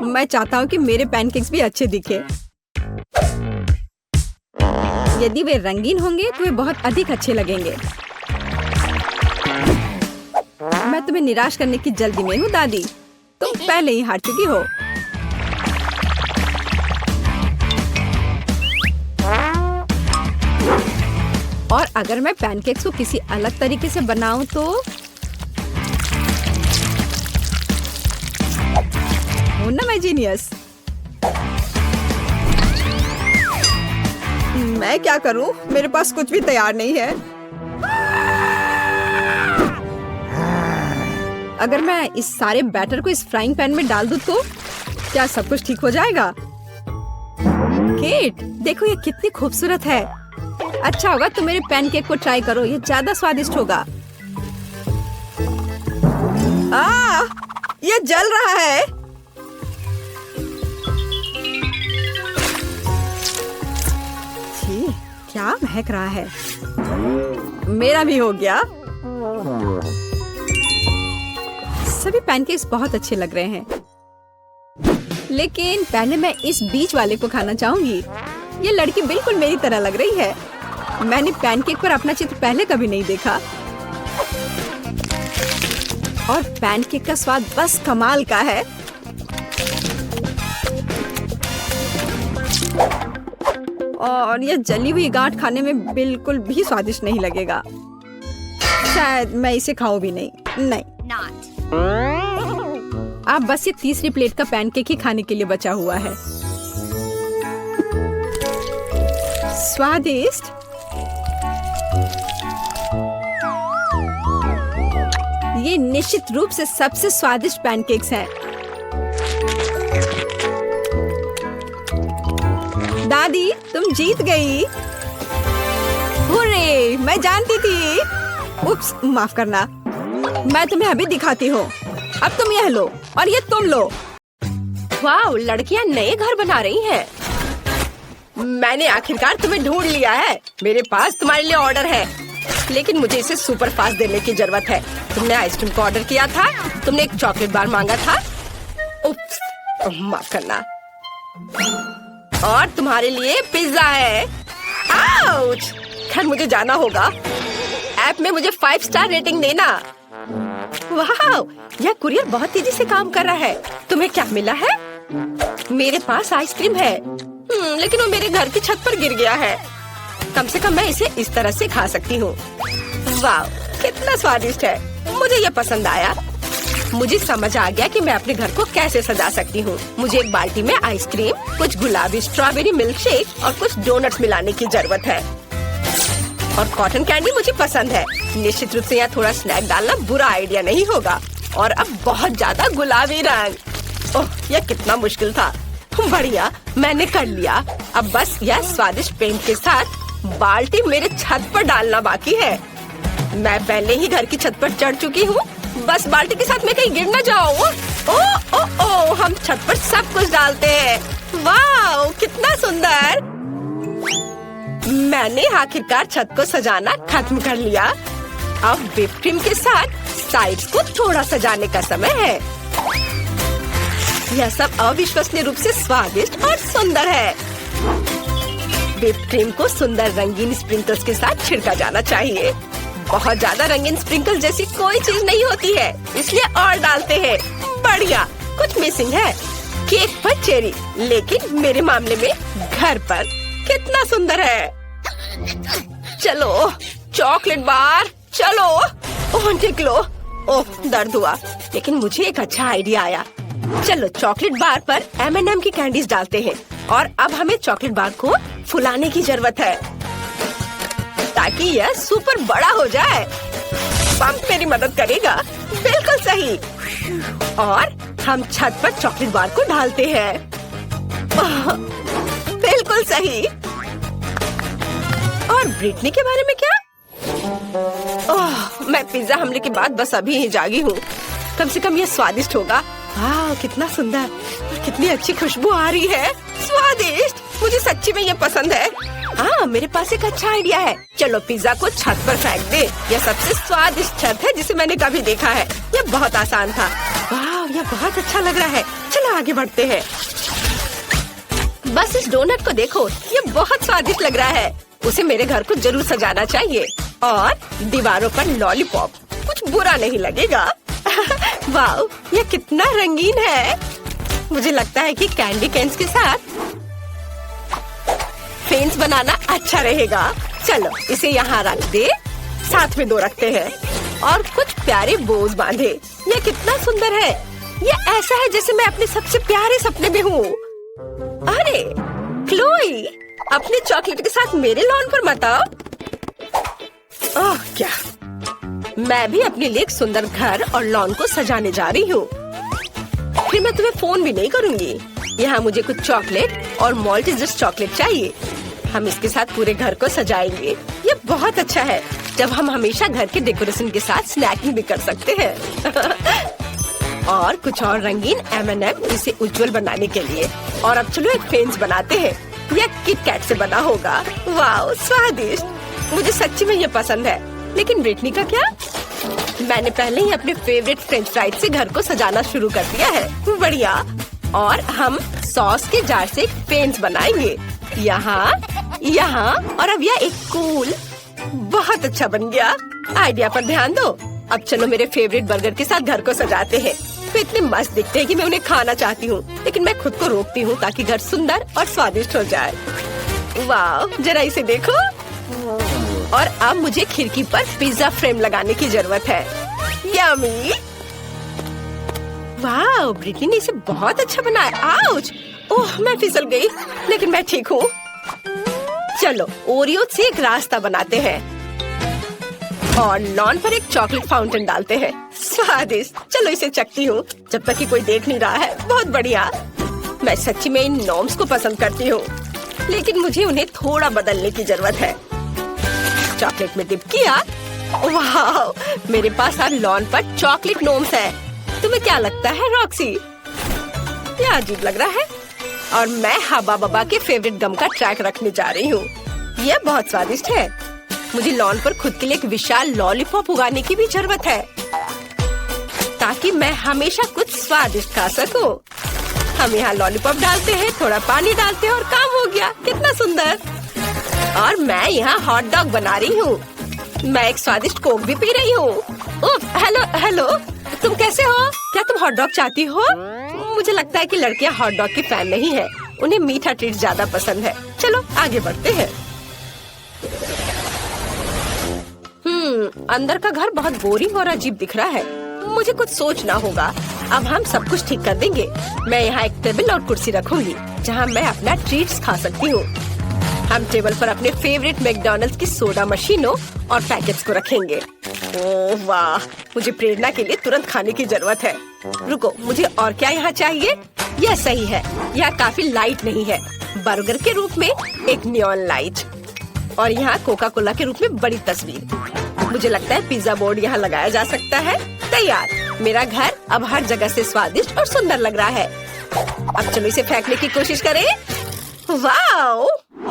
मैं चाहता हूँ कि मेरे पैनकेक्स भी अच्छे दिखे। यदि वे रंगीन होंगे तो वे बहुत अधिक अच्छे लगेंगे। मैं तुम्हें निराश करने की जल्दी में हूँ दादी। तुम पहले ही हार चुकी हो। और अगर मैं पैनकेक्स को किसी अलग तरीके से बनाऊं तो हूं ना मैं जीनियस। मैं क्या करूं? मेरे पास कुछ भी तैयार नहीं है। अगर मैं इस सारे बैटर को इस फ्राइंग पैन में डाल दूं तो क्या सब कुछ ठीक हो जाएगा? केट, देखो ये कितनी खूबसूरत है। अच्छा होगा तुम मेरे पैनकेक को ट्राई करो, ये ज्यादा स्वादिष्ट होगा। ये जल रहा है। छी, क्या महक रहा है। मेरा भी हो गया। सभी पैनकेक्स बहुत अच्छे लग रहे हैं, लेकिन पहले मैं इस बीच वाले को खाना चाहूंगी। ये लड़की बिल्कुल मेरी तरह लग रही है। मैंने पैनकेक पर अपना चित्र पहले कभी नहीं देखा और पैनकेक का स्वाद बस कमाल का है। और ये जली हुई गांठ खाने में बिल्कुल भी स्वादिष्ट नहीं लगेगा। शायद मैं इसे खाऊं भी नहीं। अब बस ये तीसरी प्लेट का पैनकेक ही खाने के लिए बचा हुआ है। स्वादिष्ट। ये निश्चित रूप से सबसे स्वादिष्ट पैनकेक्स हैं। दादी, तुम जीत गई। हुर्रे, मैं जानती थी। उप्स, माफ करना। मैं तुम्हें अभी दिखाती हूँ। अब तुम यह लो और ये तुम लो। वाह, लड़कियाँ नए घर बना रही हैं। मैंने आखिरकार तुम्हें ढूंढ लिया है। मेरे पास तुम्हारे लिए ऑर्डर है, लेकिन मुझे इसे सुपर फास्ट देने की जरूरत है। तुमने आइसक्रीम का ऑर्डर किया था, तुमने एक चॉकलेट बार मांगा था। उप्स, माफ करना। और तुम्हारे लिए पिज्जा है। आउच! खैर मुझे जाना होगा। ऐप में मुझे 5 स्टार रेटिंग देना। वाह, यह कुरियर बहुत तेजी से काम कर रहा है। तुम्हें क्या मिला है? मेरे पास आइसक्रीम है, लेकिन वो मेरे घर की छत पर गिर गया है। कम से कम मैं इसे इस तरह से खा सकती हूँ। वाह, कितना स्वादिष्ट है। मुझे ये पसंद आया। मुझे समझ आ गया कि मैं अपने घर को कैसे सजा सकती हूँ। मुझे एक बाल्टी में आइसक्रीम, कुछ गुलाबी स्ट्रॉबेरी मिल्क शेक और कुछ डोनट्स मिलाने की जरूरत है। और कॉटन कैंडी मुझे पसंद है। निश्चित रूप से यहाँ थोड़ा स्नैक डालना बुरा आइडिया नहीं होगा। और अब बहुत ज्यादा गुलाबी रंग। ओह, यह कितना मुश्किल था। बढ़िया, मैंने कर लिया। अब बस यह स्वादिष्ट पेंट के साथ बाल्टी मेरे छत पर डालना बाकी है। मैं पहले ही घर की छत पर चढ़ चुकी हूँ बस बाल्टी के साथ मैं कहीं गिर न जाऊँ। ओ, हम छत पर सब कुछ डालते हैं। वाह, कितना सुंदर। मैंने आखिरकार छत को सजाना खत्म कर लिया। अब व्हिप क्रीम के साथ साइड्स को थोड़ा सजाने का समय है। यह सब अविश्वसनीय रूप से स्वादिष्ट और सुंदर है। व्हिप क्रीम को सुंदर रंगीन स्प्रिंकल्स के साथ छिड़का जाना चाहिए। बहुत ज्यादा रंगीन स्प्रिंकल जैसी कोई चीज नहीं होती है, इसलिए और डालते हैं। बढ़िया, कुछ मिसिंग है। केक पर चेरी, लेकिन मेरे मामले में घर पर। कितना सुंदर है। चलो चॉकलेट बार, चलो। ओह निकलो। ओह दर्द हुआ, लेकिन मुझे एक अच्छा आइडिया आया। चलो चॉकलेट बार पर M&M की कैंडीज डालते हैं और अब हमें चॉकलेट बार को फुलाने की जरूरत है ताकि यह सुपर बड़ा हो जाए। पंप मेरी मदद करेगा। बिल्कुल सही। और हम छत पर चॉकलेट बार को डालते हैं। बिल्कुल सही। और ब्रिटनी के बारे में क्या? मैं पिज्जा हमले के बाद बस अभी ही जागी हूँ। कम से कम ये स्वादिष्ट होगा। वाह, कितना सुंदर, कितनी अच्छी खुशबू आ रही है। स्वादिष्ट, मुझे सच्ची में ये पसंद है। हाँ, मेरे पास एक अच्छा आइडिया है। चलो पिज्जा को छत पर फेंक दे। यह सबसे स्वादिष्ट छत है जिसे मैंने कभी देखा है। यह बहुत आसान था। वाह, यह बहुत अच्छा लग रहा है। चलो आगे बढ़ते हैं। बस इस डोनट को देखो, ये बहुत स्वादिष्ट लग रहा है। उसे मेरे घर को जरूर सजाना चाहिए। और दीवारों पर लॉलीपॉप, कुछ बुरा नहीं लगेगा। वाह, ये कितना रंगीन है। मुझे लगता है कि कैंडी कैन्स के साथ फेंस बनाना अच्छा रहेगा। चलो इसे यहाँ रख दे। साथ में 2 रखते हैं और कुछ प्यारे बोज बांधे। ये कितना सुंदर है। ये ऐसा है जैसे मैं अपने सबसे प्यारे सपने में हूँ। अरे क्लोई, अपने चॉकलेट के साथ मेरे लॉन पर मत आओ। ओह क्या, मैं भी अपने लिए एक सुंदर घर और लॉन को सजाने जा रही हूँ। फिर मैं तुम्हें फोन भी नहीं करूँगी। यहाँ मुझे कुछ चॉकलेट और मॉल्टेजर्स चॉकलेट चाहिए। हम इसके साथ पूरे घर को सजाएंगे। ये बहुत अच्छा है जब हम हमेशा घर के डेकोरेशन के साथ स्नैकिंग भी कर सकते हैं। और कुछ और रंगीन M&M इसे उज्जवल बनाने के लिए। और अब चलो एक फेंस बनाते हैं। यह किट कैट से बना होगा। वाह, स्वादिष्ट। मुझे सच्ची में ये पसंद है। लेकिन ब्रिटनी का क्या? मैंने पहले ही अपने फेवरेट फ्रेंच फ्राइज से घर को सजाना शुरू कर दिया है। बढ़िया। और हम सॉस के जार से एक फेंस बनाएंगे। यहाँ, यहाँ और अब यह एक कूल। बहुत अच्छा बन गया। आइडिया पर ध्यान दो। अब चलो मेरे फेवरेट बर्गर के साथ घर को सजाते हैं। वे इतने मस्त दिखते हैं कि मैं उन्हें खाना चाहती हूँ, लेकिन मैं खुद को रोकती हूँ ताकि घर सुंदर और स्वादिष्ट हो जाए। वाह, जरा इसे देखो। और अब मुझे खिड़की पर पिज्जा फ्रेम लगाने की जरूरत है। यम्मी। वाह, ब्रिटनी ने इसे बहुत अच्छा बनाया। आउच! ओह, मैं फिसल गई, लेकिन मैं ठीक हूँ। चलो ओरियो से एक रास्ता बनाते हैं और लॉन पर एक चॉकलेट फाउंटेन डालते हैं। स्वादिष्ट। चलो इसे चखती हूँ जब तक कि कोई देख नहीं रहा है। बहुत बढ़िया। मैं सच्ची में इन नॉर्म्स को पसंद करती हूँ, लेकिन मुझे उन्हें थोड़ा बदलने की जरूरत है। चॉकलेट में डिप किया। वाह, मेरे पास अब लॉन पर चॉकलेट नॉर्म्स है। तुम्हें क्या लगता है रॉक्सी? यह अजीब लग रहा है। और मैं हबा बबा के फेवरेट गम का ट्रैक रखने जा रही हूँ। यह बहुत स्वादिष्ट है। मुझे लॉन पर खुद के लिए एक विशाल लॉलीपॉप उगाने की भी जरूरत है ताकि मैं हमेशा कुछ स्वादिष्ट खा सकूं। हम यहाँ लॉलीपॉप डालते हैं, थोड़ा पानी डालते हैं और काम हो गया। कितना सुंदर। और मैं यहाँ हॉट डॉग बना रही हूँ। मैं एक स्वादिष्ट कोक भी पी रही हूँ। हेलो हेलो, तुम कैसे हो? क्या तुम हॉट डॉग चाहती हो? मुझे लगता है कि लड़कियाँ हॉट डॉग की फैन नहीं है। उन्हें मीठा ट्रीट ज्यादा पसंद है। चलो आगे बढ़ते हैं। अंदर का घर बहुत बोरिंग और अजीब दिख रहा है। मुझे कुछ सोचना होगा। अब हम सब कुछ ठीक कर देंगे। मैं यहाँ एक टेबल और कुर्सी रखूंगी जहाँ मैं अपना ट्रीट्स खा सकती हूँ। हम टेबल पर अपने फेवरेट मैकडॉनल्ड्स की सोडा मशीनों और पैकेट्स को रखेंगे। ओह वाह, मुझे प्रेरणा के लिए तुरंत खाने की जरूरत है। रुको, मुझे और क्या यहाँ चाहिए? यह सही है। यह काफी लाइट नहीं है। बर्गर के रूप में एक नियॉन लाइट और यहाँ कोका कोला के रूप में बड़ी तस्वीर। मुझे लगता है पिज्जा बोर्ड यहाँ लगाया जा सकता है। तैयार। मेरा घर अब हर जगह से स्वादिष्ट और सुंदर लग रहा है। अब चलो इसे फेंकने की कोशिश करें। वाओ,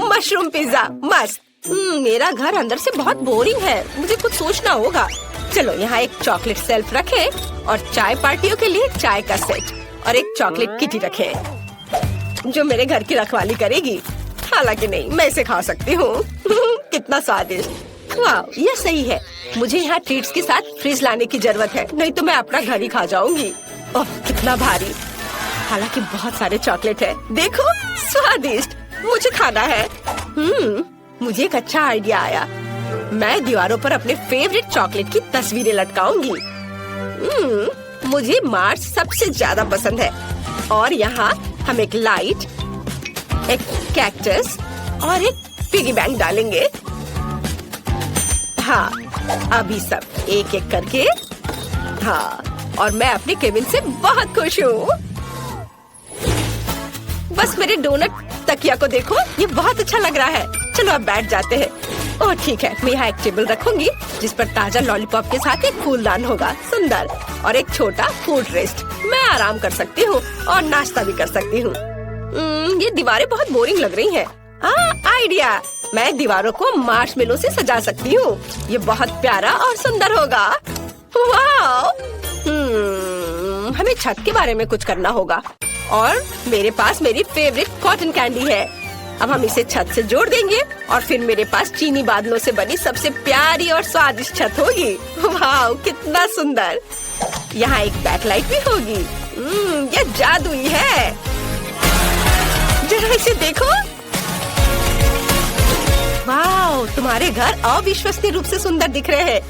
मशरूम पिज्जा मस्त। मेरा घर अंदर से बहुत बोरिंग है, मुझे कुछ सोचना होगा। चलो यहाँ एक चॉकलेट शेल्फ रखें और चाय पार्टियों के लिए चाय का सेट और एक चॉकलेट किटी रखें जो मेरे घर की रखवाली करेगी। हालांकि नहीं, मैं इसे खा सकती हूँ। कितना स्वादिष्ट। वाह, ये सही है। मुझे यहाँ ट्रीट्स के साथ फ्रिज लाने की जरूरत है, नहीं तो मैं अपना घर ही खा जाऊंगी। ओह, कितना भारी। हालांकि बहुत सारे चॉकलेट है। देखो, स्वादिष्ट, मुझे खाना है। मुझे एक अच्छा आइडिया आया। मैं दीवारों पर अपने फेवरेट चॉकलेट की तस्वीरें लटकाऊंगी। मुझे मार्स सबसे ज्यादा पसंद है। और यहाँ हम एक लाइट, एक कैक्टस और एक पिगी बैंक डालेंगे। हाँ, अभी सब एक एक करके। हाँ, और मैं अपने केबिन से बहुत खुश हूँ। बस मेरे डोनट तकिया को देखो, ये बहुत अच्छा लग रहा है। चलो अब बैठ जाते हैं। ओह ठीक है, मैं यहाँ एक टेबल रखूंगी जिस पर ताजा लॉलीपॉप के साथ एक फूलदान होगा, सुंदर, और एक छोटा फूड रेस्ट। मैं आराम कर सकती हूँ और नाश्ता भी कर सकती हूँ। ये दीवारें बहुत बोरिंग लग रही हैं। आइडिया, मैं दीवारों को मार्शमेलो से सजा सकती हूँ। ये बहुत प्यारा और सुंदर होगा। वाह! हमें छत के बारे में कुछ करना होगा। और मेरे पास मेरी फेवरेट कॉटन कैंडी है। अब हम इसे छत से जोड़ देंगे और फिर मेरे पास चीनी बादलों से बनी सबसे प्यारी और स्वादिष्ट छत होगी। वाह, कितना सुंदर। यहाँ एक बैकलाइट भी होगी। ये जादुई है। जरा इसे देखो। वाह, तुम्हारे घर अविश्वसनीय रूप से सुंदर दिख रहे हैं।